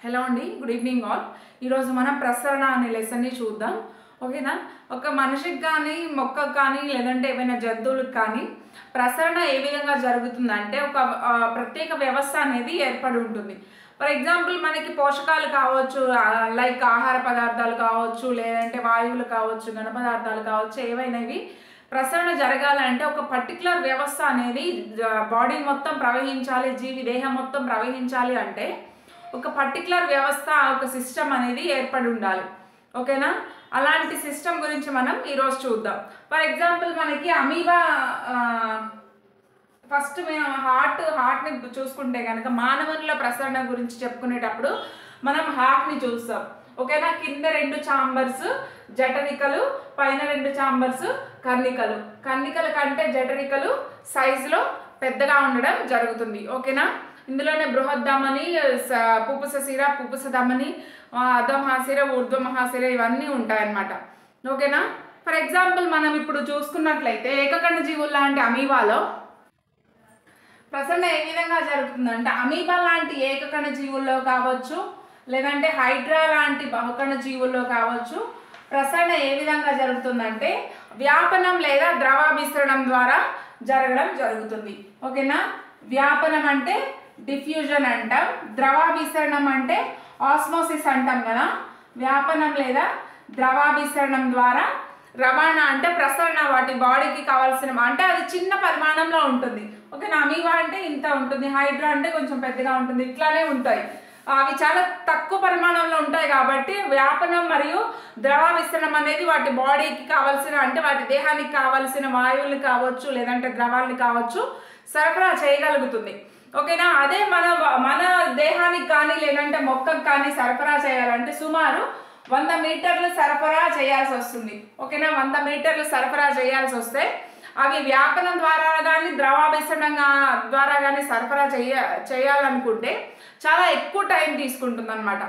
Hello అండి, good evening all. ఈరోజు మనం ప్రసరణ అనే లెసన్ని చూద్దాం. ఓకేనా? ఒక మనిషికి కానీ, మొక్కకు కానీ, లేదంటే ఏవైనా జంతువులకు కానీ ప్రసరణ ఏ విధంగా జరుగుతుందంటే ఒక ప్రత్యేక వ్యవస్థ అనేది ఏర్పడి ఉంటుంది. ఫర్ ఎగ్జాంపుల్ మనకి పోషకాలు కావచ్చు, లైక్ ఆహార పదార్థాలు కావచ్చు, లేదంటే వాయువులు కావచ్చు, ఘన పదార్థాలు కావచ్చు, ఏవైనవి ప్రసరణ జరగాలంటే ఒక పర్టికులర్ వ్యవస్థ అనేది బాడీ మొత్తం ప్రవహించాలి, జీవి దేహం మొత్తం ప్రవహించాలి అంటే ఒక పర్టికులర్ వ్యవస్థ, ఒక సిస్టమ్ అనేది ఏర్పడి ఉండాలి. ఓకేనా? అలాంటి సిస్టమ్ గురించి మనం ఈరోజు చూద్దాం. ఫర్ ఎగ్జాంపుల్ మనకి అమీబా, ఫస్ట్ మేము హార్ట్ని చూసుకుంటే కనుక మానవునిలో ప్రసరణ గురించి చెప్పుకునేటప్పుడు మనం హార్ట్ని చూస్తాం. ఓకేనా? కింద 2 ఛాంబర్స్ జఠరికలు, పైన 2 ఛాంబర్స్ కర్ణికలు. కర్ణికల కంటే జఠరికలు సైజులో పెద్దగా ఉండడం జరుగుతుంది. ఓకేనా? ఇందులోనే బృహద్దమని, పుపుసశిర, పుపుసధమని, అధమహాశిర, ఊర్ధ్వమహాశిర ఇవన్నీ ఉంటాయన్నమాట. ఓకేనా? ఫర్ ఎగ్జాంపుల్ మనం ఇప్పుడు చూసుకున్నట్లయితే ఏకకణ జీవులు లాంటి అమీబాలో ప్రసరణ ఏ విధంగా జరుగుతుందంటే అమీబా లాంటి ఏకకణ జీవుల్లో కావచ్చు, లేదంటే హైడ్రా లాంటి బహుకణ జీవుల్లో కావచ్చు ప్రసరణ ఏ విధంగా జరుగుతుందంటే వ్యాపనం లేదా ద్రవాభిసరణం ద్వారా జరగడం జరుగుతుంది. ఓకేనా? వ్యాపనం అంటే డిఫ్యూజన్ అంటాం, ద్రవాభిసరణం అంటే ఆస్మోసిస్ అంటాం కదా. వ్యాపనం లేదా ద్రవాభిసరణం ద్వారా రవాణా అంటే ప్రసరణ, వాటి బాడీకి కావాల్సిన అంటే అది చిన్న పరిమాణంలో ఉంటుంది. ఓకేనా? అమీబా అంటే ఇంత ఉంటుంది, హైడ్రా అంటే కొంచెం పెద్దగా ఉంటుంది, ఇట్లానే ఉంటాయి. అవి చాలా తక్కువ పరిమాణంలో ఉంటాయి కాబట్టి వ్యాపనం మరియు ద్రవాభిసరణం అనేది వాటి బాడీకి కావాల్సిన అంటే వాటి దేహానికి కావాల్సిన వాయువులు కావచ్చు, లేదంటే ద్రవాలని కావచ్చు సరఫరా చేయగలుగుతుంది. ఓకేనా? అదే మన దేహానికి కానీ లేదంటే మొక్కకు కానీ సరఫరా చేయాలంటే సుమారు 100 మీటర్లు సరఫరా చేయాల్సి వస్తుంది. ఓకేనా? 100 మీటర్లు సరఫరా చేయాల్సి వస్తే అవి వ్యాపనం ద్వారా కానీ ద్రవాభిసరణం ద్వారా కానీ సరఫరా చేయాలనుకుంటే చాలా ఎక్కువ టైం తీసుకుంటుంది అనమాట.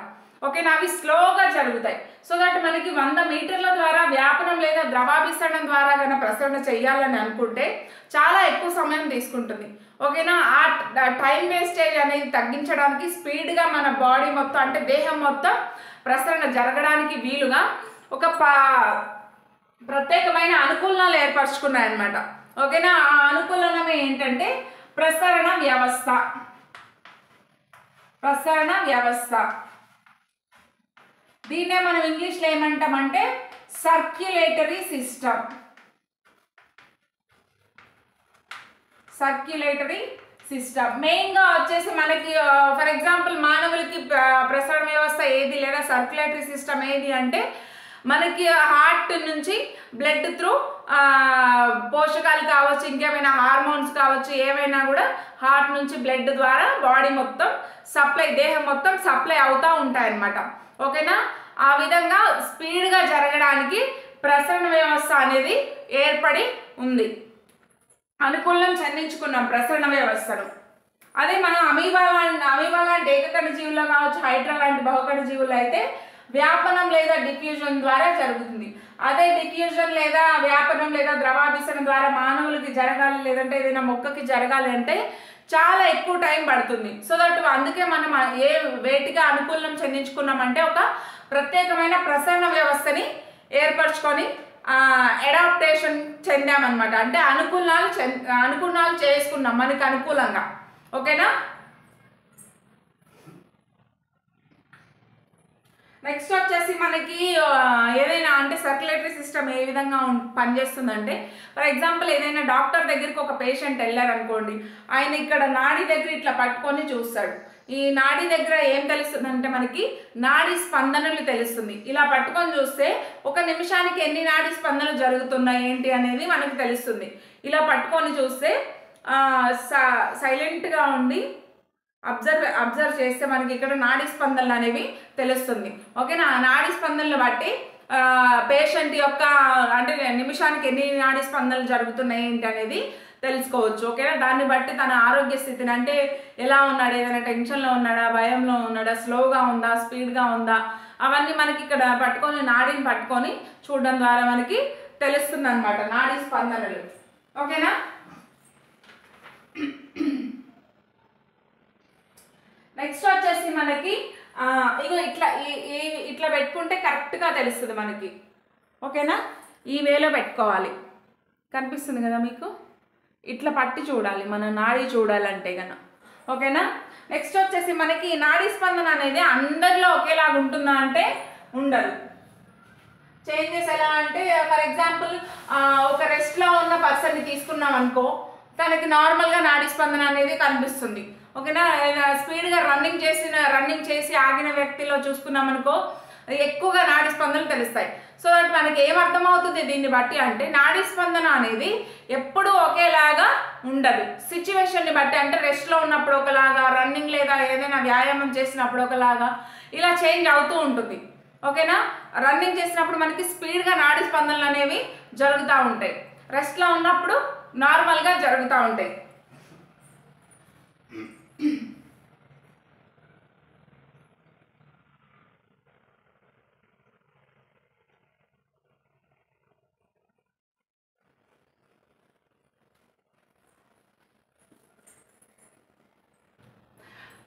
ఓకేనా? అవి స్లోగా జరుగుతాయి. సో దట్ మనకి 100 మీటర్ల ద్వారా వ్యాపనం లేదా ద్రవాభిసరణం ద్వారా కానీ ప్రసరణ చేయాలని అనుకుంటే చాలా ఎక్కువ సమయం తీసుకుంటుంది. ఓకేనా? ఆ టైం వేస్టేజ్ అనేది తగ్గించడానికి స్పీడ్గా మన బాడీ మొత్తం అంటే దేహం మొత్తం ప్రసరణ జరగడానికి వీలుగా ఒక ప్రత్యేకమైన అనుకూలనాలు ఏర్పరచుకున్నాయన్నమాట. ఓకేనా? ఆ అనుకూలనమే ఏంటంటే ప్రసరణ వ్యవస్థ. ప్రసరణ వ్యవస్థ దీన్నే మనం ఇంగ్లీష్లో ఏమంటామంటే సర్క్యులేటరీ సిస్టమ్. సర్క్యులేటరీ సిస్టమ్ మెయిన్గా వచ్చేసి మనకి ఫర్ ఎగ్జాంపుల్ మానవులకి ప్రసరణ వ్యవస్థ ఏది లేదా సర్క్యులేటరీ సిస్టమ్ ఏది అంటే మనకి హార్ట్ నుంచి బ్లడ్ త్రూ పోషకాలు కావచ్చు, ఇంకేమైనా హార్మోన్స్ కావచ్చు, ఏమైనా కూడా హార్ట్ నుంచి బ్లడ్ ద్వారా బాడీ మొత్తం సప్లై, దేహం మొత్తం సప్లై అవుతూ ఉంటాయన్నమాట. ఓకేనా? ఆ విధంగా స్పీడ్గా జరగడానికి ప్రసరణ వ్యవస్థ అనేది ఏర్పడి ఉంది. అనుకూలం చెందించుకున్నాం ప్రసరణ వ్యవస్థను. అదే మనం అమీబా లాంటి ఏకకణ జీవుల్లో కావచ్చు, హైడ్రా లాంటి బహుకణ జీవులు అయితే వ్యాపనం లేదా డిఫ్యూజన్ ద్వారా జరుగుతుంది. అదే డిఫ్యూజన్ లేదా వ్యాపనం లేదా ద్రవాభిసరణ ద్వారా మానవులకి జరగాలి, లేదంటే ఏదైనా మొక్కకి జరగాలి అంటే చాలా ఎక్కువ టైం పడుతుంది. సో దట్ అందుకే మనం వేటిగా అనుకూలం చెందించుకున్నామంటే ఒక ప్రత్యేకమైన ప్రసరణ వ్యవస్థని ఏర్పరచుకొని అడాప్టేషన్ చెందామన్నమాట. అంటే అనుకూలాలు చేసుకున్నాం మనకి అనుకూలంగా. ఓకేనా? నెక్స్ట్ వచ్చేసి మనకి ఏదైనా అంటే సర్క్యులేటరీ సిస్టమ్ ఏ విధంగా పనిచేస్తుందంటే ఫర్ ఎగ్జాంపుల్ ఏదైనా డాక్టర్ దగ్గరికి ఒక పేషెంట్ వెళ్ళారనుకోండి, ఆయన ఇక్కడ నాడి దగ్గర ఇట్లా పట్టుకొని చూస్తాడు. ఈ నాడి దగ్గర ఏం తెలుస్తుంది అంటే మనకి నాడీ స్పందనలు తెలుస్తుంది. ఇలా పట్టుకొని చూస్తే ఒక నిమిషానికి ఎన్ని నాడీ స్పందనలు జరుగుతున్నాయి ఏంటి అనేది మనకు తెలుస్తుంది. ఇలా పట్టుకొని చూస్తే సైలెంట్గా ఉండి అబ్జర్వ్ చేస్తే మనకి ఇక్కడ నాడీ స్పందనలు అనేవి తెలుస్తుంది. ఓకేనా? ఆ నాడీ స్పందనలు బట్టి పేషెంట్ యొక్క అంటే నిమిషానికి ఎన్ని నాడీ స్పందనలు జరుగుతున్నాయి ఏంటి అనేది తెలుసుకోవచ్చు. ఓకేనా? దాన్ని బట్టి తన ఆరోగ్య స్థితిని అంటే ఎలా ఉన్నాడు, ఏదైనా టెన్షన్లో ఉన్నాడా, భయంలో ఉన్నాడా, స్లోగా ఉందా, స్పీడ్గా ఉందా, అవన్నీ మనకి ఇక్కడ నాడీని పట్టుకొని చూడడం ద్వారా మనకి తెలుస్తుంది అనమాట నాడీ స్పందనలు. ఓకేనా? నెక్స్ట్ వచ్చేసి మనకి ఇగో ఇట్లా ఇట్లా పెట్టుకుంటే కరెక్ట్గా తెలుస్తుంది మనకి. ఓకేనా, ఈ వేలో పెట్టుకోవాలి. కనిపిస్తుంది కదా మీకు, ఇట్లా పట్టి చూడాలి మన నాడీ చూడాలంటే కనుక. ఓకేనా, నెక్స్ట్ వచ్చేసి మనకి నాడీ స్పందన అనేది అందరిలో ఒకేలాగా ఉంటుందా అంటే ఉండదు. చేంజెస్ ఎలా అంటే ఫర్ ఎగ్జాంపుల్ ఒక రెస్ట్లో ఉన్న పర్సన్ని తీసుకున్నాం అనుకో, తనకి నార్మల్గా నాడీ స్పందన అనేది కనిపిస్తుంది. ఓకేనా, స్పీడ్గా రన్నింగ్ చేసి ఆగిన వ్యక్తిలో చూసుకున్నాం అనుకో ఎక్కువగా నాడీ స్పందనలు తెలుస్తాయి. సో దట్ మనకి ఏమర్థమవుతుంది దీన్ని బట్టి అంటే నాడీ స్పందన అనేది ఎప్పుడూ ఒకేలాగా ఉండదు. సిచ్యువేషన్ని బట్టి, అంటే రెస్ట్లో ఉన్నప్పుడు ఒకలాగా, రన్నింగ్ లేదా ఏదైనా వ్యాయామం చేసినప్పుడు ఒకలాగా ఇలా చేంజ్ అవుతూ ఉంటుంది. ఓకేనా, రన్నింగ్ చేసినప్పుడు మనకి స్పీడ్గా నాడీ స్పందనలు అనేవి జరుగుతూ ఉంటాయి, రెస్ట్లో ఉన్నప్పుడు నార్మల్గా జరుగుతూ ఉంటాయి.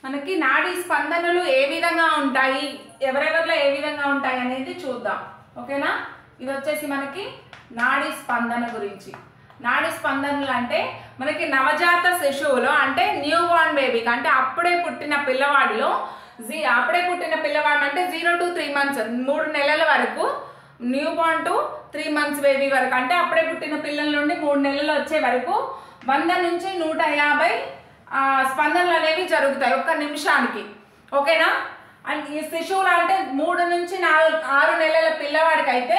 మనకి నాడీ స్పందనలు ఏ విధంగా ఉంటాయి, ఎవరెవరిలో ఏ విధంగా ఉంటాయి అనేది చూద్దాం. ఓకేనా, ఇది వచ్చేసి మనకి నాడీ స్పందన గురించి. నాడీ స్పందనలు అంటే మనకి నవజాత శిశువులో, అంటే న్యూ బార్న్ బేబీకి, అంటే అప్పుడే పుట్టిన పిల్లవాడిలో, అప్పుడే పుట్టిన పిల్లవాడు అంటే 0 to 3 months, 3 నెలల వరకు, new born to 3 months baby వరకు, అంటే అప్పుడే పుట్టిన పిల్లల నుండి 3 నెలలు వచ్చే వరకు 100 నుంచి 150 స్పందనలు అనేవి జరుగుతాయి ఒక్క నిమిషానికి. ఓకేనా, అండ్ ఈ శిశువులు అంటే 3 నుంచి 6 నెలల పిల్లవాడికి అయితే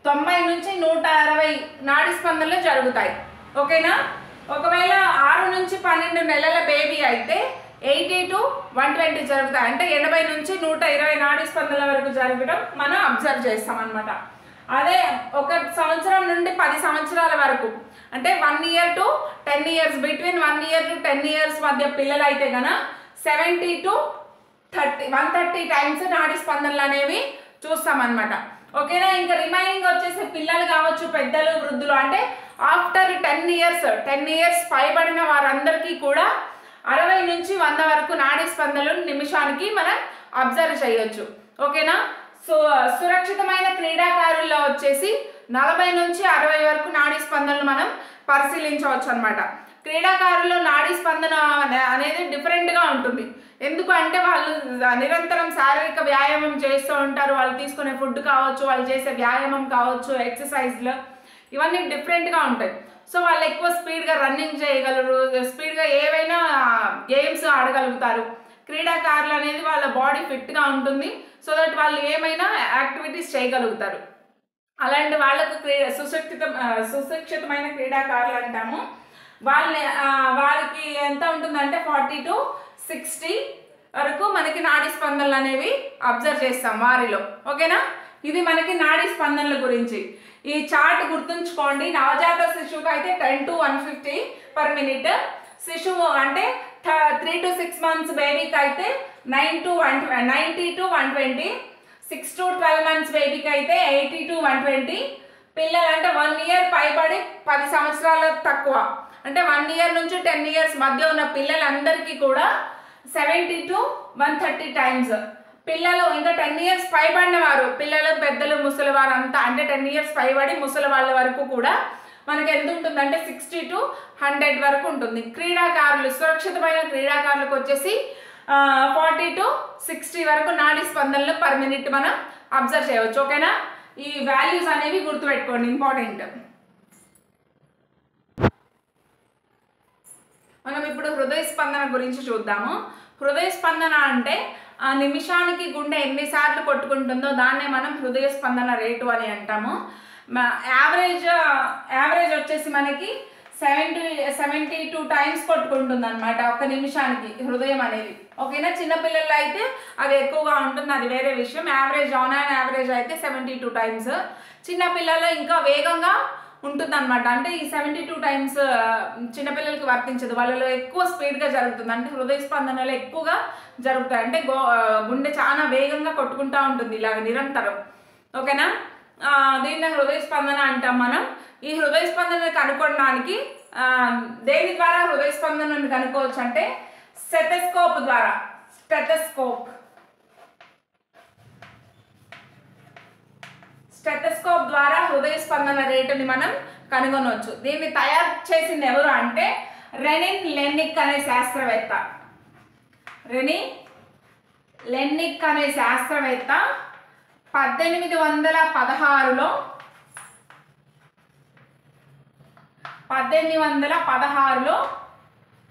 90 నుంచి 160 నాడీ స్పందనలు జరుగుతాయి. ఓకేనా, ఒకవేళ 6 నుంచి 12 నెలల బేబీ అయితే 80 to 120 జరుగుతాయి, అంటే 80 నుంచి 120 నాడీ స్పందనల వరకు జరగడం మనం అబ్జర్వ్ చేస్తాం అనమాట. అదే 1 సంవత్సరం నుండి 10 సంవత్సరాల వరకు, అంటే 1 year to 10 years, between 1 year to 10 years మధ్య పిల్లలు అయితే కనుక 70 to 130 టైమ్స్ నాడీ స్పందనలు అనేవి చూస్తామన్నమాట. ఓకేనా, ఇంకా రిమైనింగ్ వచ్చేసి పిల్లలు కావచ్చు, పెద్దలు, వృద్ధులు, అంటే ఆఫ్టర్ 10 years పైబడిన వారందరికీ కూడా 60 నుంచి 100 వరకు నాడీ స్పందనలు నిమిషానికి మనం అబ్జర్వ్ చేయొచ్చు. ఓకేనా, సో సురక్షితమైన క్రీడాకారుల్లో వచ్చేసి 40 నుంచి 60 వరకు నాడీ స్పందనలు మనం పరిశీలించవచ్చు అనమాట. క్రీడాకారుల్లో నాడీ స్పందన అనేది డిఫరెంట్గా ఉంటుంది. ఎందుకు అంటే వాళ్ళు నిరంతరం శారీరక వ్యాయామం చేస్తూ ఉంటారు, వాళ్ళు తీసుకునే ఫుడ్ కావచ్చు, వాళ్ళు చేసే వ్యాయామం కావచ్చు, ఎక్సర్సైజ్లు, ఇవన్నీ డిఫరెంట్గా ఉంటాయి. సో వాళ్ళు ఎక్కువ స్పీడ్గా రన్నింగ్ చేయగలరు, స్పీడ్గా ఏవైనా గేమ్స్ ఆడగలుగుతారు. క్రీడాకారులు అనేది వాళ్ళ బాడీ ఫిట్గా ఉంటుంది, సో దట్ వాళ్ళు ఏమైనా యాక్టివిటీస్ చేయగలుగుతారు. అలాంటి వాళ్ళకు సుశిక్షితమైన క్రీడాకారులు అంటాము. వారికి ఎంత ఉంటుందంటే 40 to 60 వరకు మనకి నాడీ స్పందనలు అనేవి అబ్జర్వ్ చేస్తాం వారిలో. ఓకేనా, ఇది మనకి నాడీ స్పందనల గురించి. ఈ చార్ట్ గుర్తుంచుకోండి. నవజాత శిశువుకి అయితే 10 to 150 per minute, శిశువు అంటే 3 to 6 months బేబీకి అయితే 90 to 120, 6 to 12 months బేబీకి అయితే 80 to 120, పిల్లలు అంటే 1 year పైబడి 10 సంవత్సరాల తక్కువ, అంటే 1 year నుంచి 10 years మధ్య ఉన్న పిల్లలందరికీ కూడా 70 to 130 టైమ్స్. పిల్లలు ఇంకా 10 years పైబడిన వారు, పిల్లలు, పెద్దలు, ముసలి వారు అంతా, అంటే 10 years పైబడి ముసలి వాళ్ళ వరకు కూడా మనకి ఎంత ఉంటుందంటే 60 to 100 వరకు ఉంటుంది. క్రీడాకారులు, సురక్షితమైన క్రీడాకారులకు వచ్చేసి 40 to 60 వరకు నాడీ స్పందనలు పర్ మినిట్ మనం అబ్జర్వ్ చేయవచ్చు. ఓకేనా, ఈ వాల్యూస్ అనేవి గుర్తుపెట్టుకోండి, ఇంపార్టెంట్. మనం ఇప్పుడు హృదయ స్పందన గురించి చూద్దాము. హృదయ స్పందన అంటే నిమిషానికి గుండె ఎన్నిసార్లు కొట్టుకుంటుందో దాన్నే మనం హృదయ స్పందన రేటు అని అంటాము. యావరేజ్ వచ్చేసి మనకి 72 టైమ్స్ కొట్టుకుంటుంది అనమాట ఒక నిమిషానికి హృదయం అనేది. ఓకేనా, చిన్నపిల్లల్లో అయితే అది ఎక్కువగా ఉంటుంది, అది వేరే విషయం. ఆన్ యావరేజ్ అయితే 72 టైమ్స్. చిన్నపిల్లల్లో ఇంకా వేగంగా ఉంటుంది అనమాట, అంటే ఈ 72 టైమ్స్ చిన్నపిల్లలకి వర్తించదు, వాళ్ళలో ఎక్కువ స్పీడ్గా జరుగుతుంది, అంటే హృదయ స్పందనలు ఎక్కువగా జరుగుతాయి, అంటే గుండె చాలా వేగంగా కొట్టుకుంటూ ఉంటుంది ఇలాగ నిరంతరం. ఓకేనా, దీన్ని హృదయ స్పందన అంటాం మనం. ఈ హృదయ స్పందన కనుక్కోవడానికి దేని ద్వారా హృదయ స్పందనను కనుక్కోవచ్చు అంటే స్టెథోస్కోప్ ద్వారా. స్టెథోస్కోప్ ద్వారా హృదయ స్పందన రేటుని మనం కనుగొనవచ్చు. దీన్ని తయారు చేసింది ఎవరు అంటే రెనిన్ లెన్నిక్ అనే శాస్త్రవేత్త. రెనిన్ లెన్నిక్ అనే శాస్త్రవేత్త 1816లో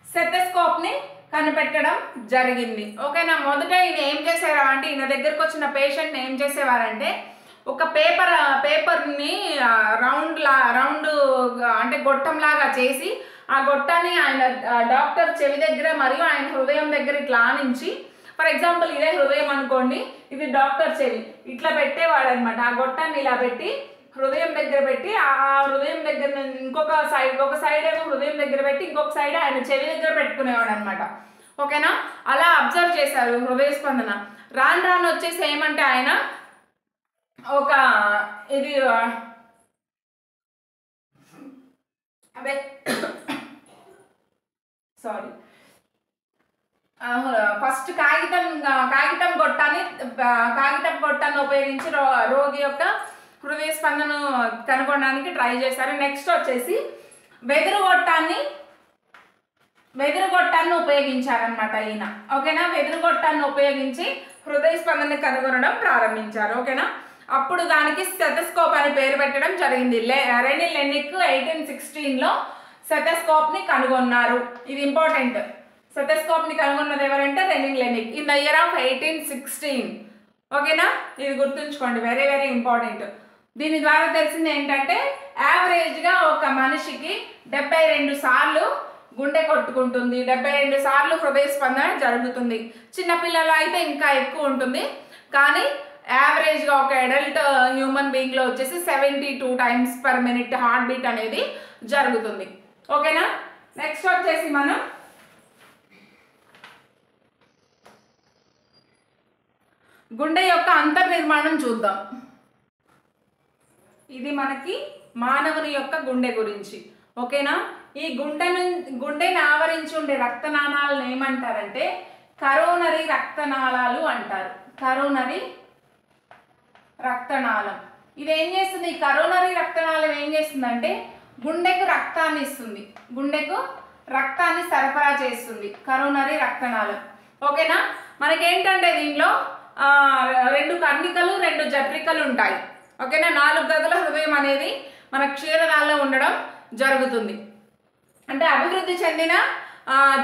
స్టెథోస్కోప్ని కనిపెట్టడం జరిగింది. ఓకేనా. మొదట ఈయన ఏం చేసేవారు అంటే ఈయన దగ్గరకు వచ్చిన పేషెంట్ని ఏం చేసేవారంటే ఒక పేపర్ని రౌండ్ అంటే గొట్టంలాగా చేసి ఆ గొట్టాన్ని ఆయన డాక్టర్ చెవి దగ్గర మరియు ఆయన హృదయం దగ్గర ఇట్లా ఆనించి, ఫర్ ఎగ్జాంపుల్ ఇదే హృదయం అనుకోండి, ఇది డాక్టర్ చెవి, ఇట్లా పెట్టేవాడు అనమాట. ఆ గొట్టాన్ని ఇలా పెట్టి హృదయం దగ్గర పెట్టి ఆ హృదయం దగ్గర ఒక సైడ్ ఏమో హృదయం దగ్గర పెట్టి ఇంకొక సైడ్ ఆయన చెవి దగ్గర పెట్టుకునేవాడు అనమాట. ఓకేనా. అలా అబ్జర్వ్ చేశారు హృదయ స్పందన. రాను వచ్చేసి ఏమంటే ఆయన ఒక ఇది అదే ఫస్ట్ కాగితం గొట్టాన్ని ఉపయోగించి రోగి యొక్క హృదయ స్పందన కనుగొనడానికి ట్రై చేశారు. నెక్స్ట్ వచ్చేసి వెదురు గొట్టాన్ని ఉపయోగించారనమాట ఈయన. ఓకేనా. వెదురు గొట్టాన్ని ఉపయోగించి హృదయ స్పందన కనుగొనడం ప్రారంభించారు. ఓకేనా. అప్పుడు దానికి స్టెథోస్కోప్ అని పేరు పెట్టడం జరిగింది. రెనిన్ లెన్నిక్ 1816లో స్టెథోస్కోప్ని కనుగొన్నారు. ఇది ఇంపార్టెంట్. స్టెథోస్కోప్ని కనుగొన్నది ఎవరంటే René Laennec in the year of 1816. ఓకేనా. ఇది గుర్తుంచుకోండి, వెరీ వెరీ ఇంపార్టెంట్. దీని ద్వారా తెలిసింది ఏంటంటే యావరేజ్గా ఒక మనిషికి 72 సార్లు గుండె కొట్టుకుంటుంది, 72 సార్లు హృదయ స్పందన జరుగుతుంది. చిన్నపిల్లలు అయితే ఇంకా ఎక్కువ ఉంటుంది, కానీ యావరేజ్గా ఒక అడల్ట్ హ్యూమన్ బీయింగ్లో వచ్చేసి 72 times per minute heart beat అనేది జరుగుతుంది. ఓకేనా. నెక్స్ట్ వచ్చేసి మనం గుండె యొక్క అంతర్నిర్మాణం చూద్దాం. ఇది మనకి మానవుని యొక్క గుండె గురించి. ఓకేనా. ఈ గుండెని ఆవరించి ఉండే రక్తనాళాలను ఏమంటారంటే కరోనరీ రక్తనాళాలు అంటారు. కరోనరీ రక్తనాళం ఇది ఏం చేస్తుంది? ఈ కరోనరీ రక్తనాళం ఏం చేస్తుందంటే గుండెకు రక్తాన్ని ఇస్తుంది, గుండెకు రక్తాన్ని సరఫరా చేస్తుంది కరోనరీ రక్తనాళం. ఓకేనా. మనకేంటంటే దీనిలో 2 కర్ణికలు 2 జఠరికలు ఉంటాయి. ఓకేనా. 4 గదుల హృదయం అనేది మన క్షీరదాల్లో ఉండడం జరుగుతుంది. అంటే అభివృద్ధి చెందిన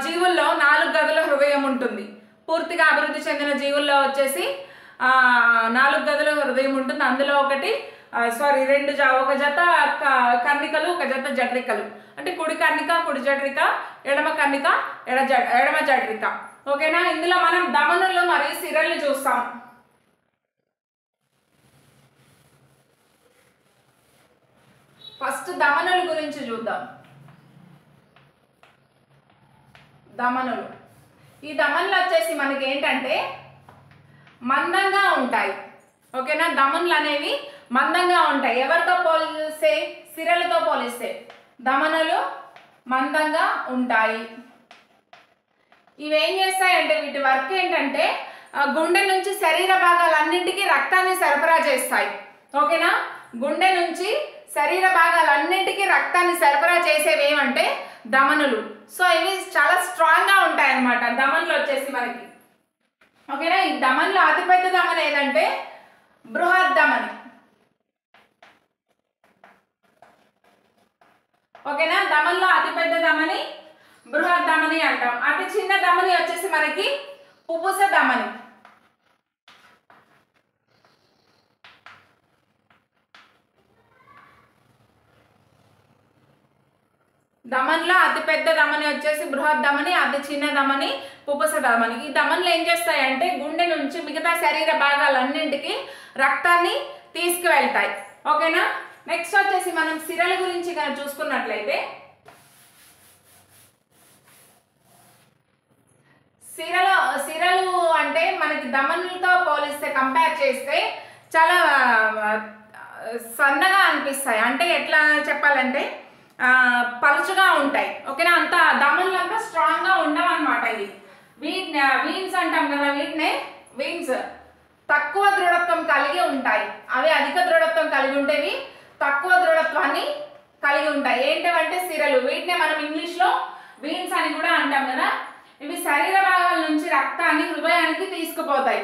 జీవుల్లో 4 గదుల హృదయం ఉంటుంది. పూర్తిగా అభివృద్ధి చెందిన జీవుల్లో వచ్చేసి 4 గదుల హృదయం ఉంటుంది. అందులో ఒక జత కర్ణికలు, ఒక జత జఠరికలు. అంటే కుడి కర్ణిక కుడి జఠరిక, ఎడమ కర్ణిక ఎడమ జఠరిక. ఓకేనా. ఇందులో మనం ధమనులు మరియు సిరలు చూస్తాం. ఫస్ట్ ధమనుల గురించి చూద్దాం. ధమనులు, ఈ ధమనులు వచ్చేసి మనకి ఏంటంటే మందంగా ఉంటాయి. ఓకేనా. ధమనులు అనేవి మందంగా ఉంటాయి. ఎవరితో పోలిస్తే? సిరలతో పోలిస్తే ధమనులు మందంగా ఉంటాయి. ఇవేం చేస్తాయంటే వీటి వర్క్ ఏంటంటే గుండె నుంచి శరీర భాగాలన్నింటికి రక్తాన్ని సరఫరా చేస్తాయి. ఓకేనా. గుండె నుంచి శరీర భాగాలన్నింటికి రక్తాన్ని సరఫరా చేసేవి ఏమంటే ధమనులు. సో ఇవి చాలా స్ట్రాంగ్గా ఉంటాయి అన్నమాట ధమనులు వచ్చేసి మనకి. ఓకేనా. ఈ ధమనులో అతిపెద్ద ధమని ఏదంటే బృహద్దమని. ఓకేనా. ధమనిలో అతిపెద్ద ధమని బృహద్దమని అంటాం. అతి చిన్న ధమని వచ్చేసి మనకి పుపుస ధమని. ధమనిలో అతిపెద్ద ధమని వచ్చేసి బృహద్దమని, అతి చిన్న ధమని పుపుస ధమని. ఈ ధమనులు ఏం చేస్తాయంటే గుండె నుంచి మిగతా శరీర భాగాలన్నింటికి రక్తాన్ని తీసుకువెళ్తాయి. ఓకేనా. నెక్స్ట్ వచ్చేసి మనం సిరల గురించి చూసుకున్నట్లయితే సిరలు అంటే మనకి ధమనులతో పోలిస్తే కంపేర్ చేస్తే చాలా సన్నగా అనిపిస్తాయి. అంటే ఎట్లా చెప్పాలంటే పలుచగా ఉంటాయి. ఓకేనా. అంత ధమనులు అంతా స్ట్రాంగ్గా ఉండవు అనమాట. ఇది వీన్స్ అంటాం కదా, వీటినే వీన్స్. తక్కువ దృఢత్వం కలిగి ఉంటాయి. అవి అధిక దృఢత్వం కలిగి ఉంటేవి తక్కువ దృఢత్వాన్ని కలిగి ఉంటాయి. ఏంటంటే సిరలు, వీటినే మనం ఇంగ్లీష్లో వీన్స్ అని కూడా అంటాం కదా. ఇవి శరీర భాగాల నుంచి రక్తాన్ని హృదయానికి తీసుకుపోతాయి.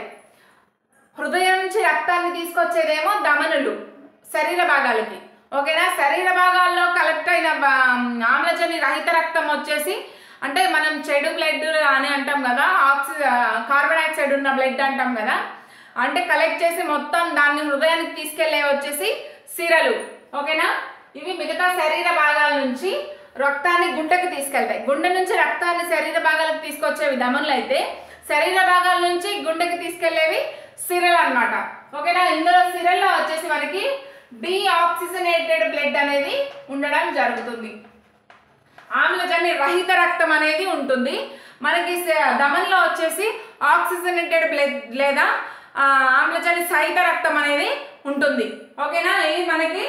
హృదయం నుంచి రక్తాన్ని తీసుకొచ్చేదేమో ధమనులు శరీర భాగాలకి. ఓకేనా. శరీర భాగాల్లో కలెక్ట్ అయిన ఆమ్లజని రహిత రక్తం వచ్చేసి, అంటే మనం చెడు బ్లడ్ అని అంటాం కదా, కార్బన్ డైఆక్సైడ్ ఉన్న బ్లడ్ అంటాం కదా, అంటే కలెక్ట్ చేసి మొత్తం దాన్ని హృదయానికి తీసుకెళ్లే వచ్చేసి సిరలు. ఓకేనా. ఇవి మిగతా శరీర భాగాల నుంచి రక్తాన్ని గుండెకి తీసుకెళ్తాయి. గుండె నుంచి రక్తాన్ని శరీర భాగాలకు తీసుకొచ్చేవి ధమనులు అయితే, శరీర భాగాల నుంచి గుండెకి తీసుకెళ్లేవి సిరలు అన్నమాట. ఓకేనా. ఇందులో సిరల్లో వచ్చేసి మనకి డీఆక్సిజనేటెడ్ బ్లడ్ అనేది ఉండడం జరుగుతుంది. ఆమ్లజని రహిత రక్తం అనేది ఉంటుంది. మనకి ధమనిలో వచ్చేసి ఆక్సిజనేటెడ్ బ్లడ్ లేదా ఆమ్లజని సహిత రక్తం అనేది ఉంటుంది. ఓకేనా. ఇది మనకి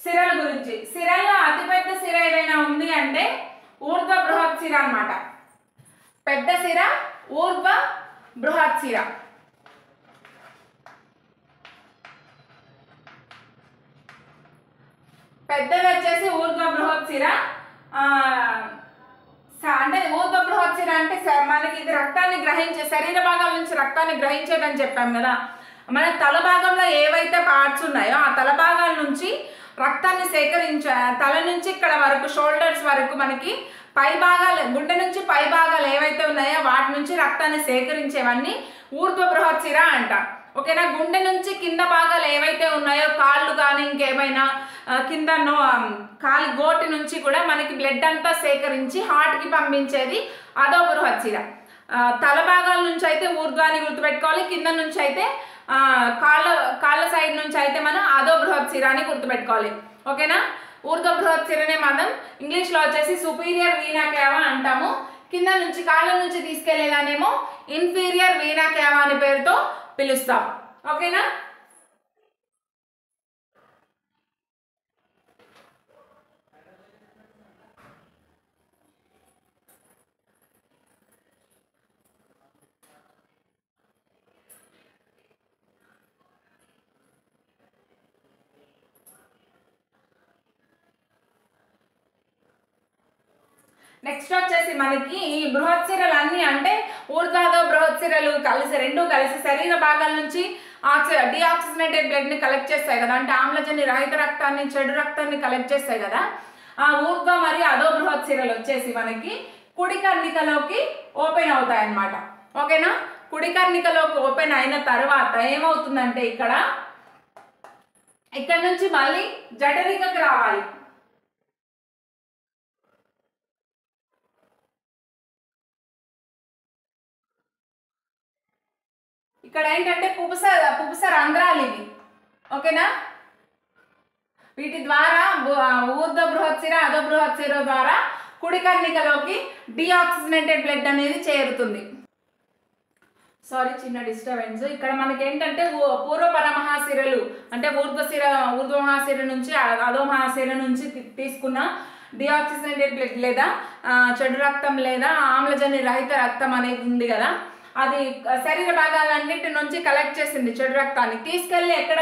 సిరల గురించి. సిరల్లో అతిపెద్ద సిర ఏదైనా ఉంది అంటే ఊర్ధ్వ బృహత్ సిర అన్నమాట. పెద్ద సిర ఊర్ధ్వ బృహత్ సిర. పెద్దది వచ్చేసి ఊర్ధ్వ బృహత్ సిర. అంటే ఊర్ధ్వ బృహత్ సిర అంటే మనకి ఇది రక్తాన్ని గ్రహించే, శరీర భాగాల నుంచి రక్తాన్ని గ్రహించేదని చెప్పాం కదా. మన తల భాగంలో ఏవైతే పార్ట్స్ ఉన్నాయో ఆ తల భాగాల నుంచి రక్తాన్ని తల నుంచి ఇక్కడ వరకు షోల్డర్స్ వరకు మనకి పై భాగాలు, గుండె నుంచి పై భాగాలు ఏవైతే ఉన్నాయో వాటి నుంచి రక్తాన్ని సేకరించేవన్నీ ఊర్ధ్వ బృహత్ సిర అంటాం. ఓకేనా. గుండె నుంచి కింద భాగాలు ఏవైతే ఉన్నాయో కాళ్ళు కానీ ఇంకేమైనా కింద కాలి గోటి నుంచి కూడా మనకి బ్లడ్ అంతా సేకరించి హార్ట్కి పంపించేది అధో బృహత్ సిర. తల భాగాల నుంచి అయితే ఊర్ధ్వాన్ని గుర్తుపెట్టుకోవాలి, కింద నుంచి అయితే కాళ్ళ సైడ్ నుంచి అయితే మనం అధో బృహత్ సిర అని గుర్తుపెట్టుకోవాలి. ఓకేనా. ఊర్ధ్వ బృహత్ సిరనే మనం ఇంగ్లీష్లో వచ్చేసి సుపీరియర్ వీనా కేవా అంటాము. కింద నుంచి కాళ్ళ నుంచి తీసుకెళ్లేదానేమో ఇన్ఫీరియర్ వీనా కేవా అనే పేరుతో పిలుస్తాం. ఓకేనా. నెక్స్ట్ వచ్చేసి మనకి ఈ బృహత్ సిరలు అన్నీ అంటే ఊర్ధ్వాధో బృహత్ సిరలు రెండు కలిసి శరీర భాగాల నుంచి డీఆక్సిజనేటెడ్ బ్లడ్ని కలెక్ట్ చేస్తాయి కదా, అంటే ఆమ్లజని రహిత రక్తాన్ని, చెడు రక్తాన్ని కలెక్ట్ చేస్తాయి కదా. ఆ ఊర్ధ్వ మరియు అధో బృహత్ సిరలు వచ్చేసి మనకి కుడి కర్ణికలోకి ఓపెన్ అవుతాయి అన్నమాట. ఓకేనా. కుడి కర్ణికలోకి ఓపెన్ అయిన తర్వాత ఏమవుతుందంటే ఇక్కడ నుంచి మళ్ళీ జఠరికకు రావాలి. ఇక్కడ ఏంటంటే పుపుస రంధ్రాలు ఇవి. ఓకేనా. వీటి ద్వారా ఊర్ధ్వ బృహత్ సిర అధో బృహత్ సిర ద్వారా కుడి కర్ణికలోకి డీఆక్సిజనేటెడ్ బ్లడ్ అనేది చేరుతుంది. సారీ, చిన్న డిస్టర్బెన్స్. ఇక్కడ మనకి ఏంటంటే పూర్వ పరమహాసిరలు అంటే ఊర్ధ్వ మహాసిర నుంచి అధో మహాసిర నుంచి తీసుకున్న డీఆక్సిజనేటెడ్ బ్లడ్ లేదా చెడు రక్తం లేదా ఆమ్లజని రహిత రక్తం అనేది ఉంది కదా, అది శరీర భాగాలన్నిటి నుంచి కలెక్ట్ చేసింది చెడు రక్తాన్ని తీసుకెళ్ళి ఎక్కడ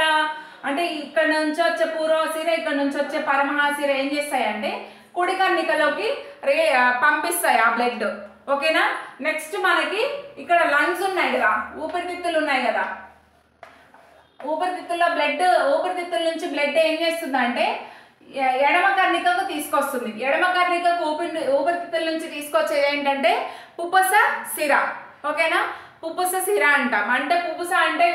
అంటే ఇక్కడ నుంచి వచ్చే పూర్వసిర, ఇక్కడ నుంచి వచ్చే పరమహాసిర ఏం చేస్తాయంటే కుడి కర్ణికలోకి పంపిస్తాయి ఆ బ్లడ్. ఓకేనా. నెక్స్ట్ మనకి ఇక్కడ లంగ్స్ ఉన్నాయి కదా, ఊపిరితిత్తులు ఉన్నాయి కదా, ఊపిరితిత్తుల నుంచి బ్లడ్ ఏం చేస్తుందంటే ఎడమ కర్ణికకు తీసుకొస్తుంది. ఎడమ కర్ణికకు ఊపిరితిత్తుల నుంచి తీసుకొచ్చేది ఏంటంటే పుపస సిర. ఓకేనా. పుపుస సిర అంటాం. అంటే పుపుస అంటే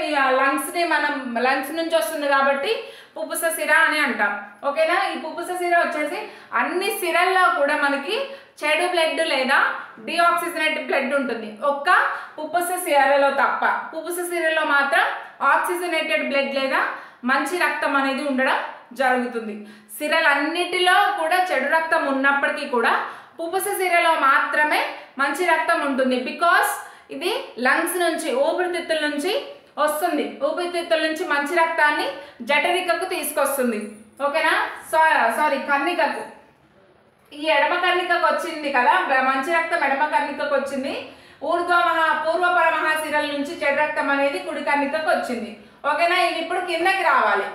లంగ్స్ నుంచి వస్తుంది కాబట్టి పుపుస సిర అని అంటాం. ఓకేనా. ఈ పుపుస సిర వచ్చేసి అన్ని సిరల్లో కూడా మనకి చెడు బ్లడ్ లేదా డీఆక్సిజనేటెడ్ బ్లడ్ ఉంటుంది, ఒక్క పుపుస సిరలో తప్ప. పుపుస సిరలో మాత్రం ఆక్సిజనేటెడ్ బ్లడ్ లేదా మంచి రక్తం అనేది ఉండడం జరుగుతుంది. సిరలన్నిటిలో కూడా చెడు రక్తం ఉన్నప్పటికీ కూడా పుపుస సిరలో మాత్రమే మంచి రక్తం ఉంటుంది. బికాస్ ఇది లంగ్స్ నుంచి, ఊపిరితిత్తుల నుంచి వస్తుంది. ఊపిరితిత్తుల నుంచి మంచి రక్తాన్ని జఠరికకు తీసుకొస్తుంది. ఓకేనా. సారీ, కర్ణికకు. ఈ ఎడమ కర్ణికకు వచ్చింది కదా మంచి రక్తం, ఎడమ కర్ణికకు వచ్చింది. పూర్వపర మహాశిరల నుంచి చెడు రక్తం అనేది కుడి కర్ణికకు వచ్చింది. ఓకేనా, ఇవి ఇప్పుడు కిందకి రావాలి.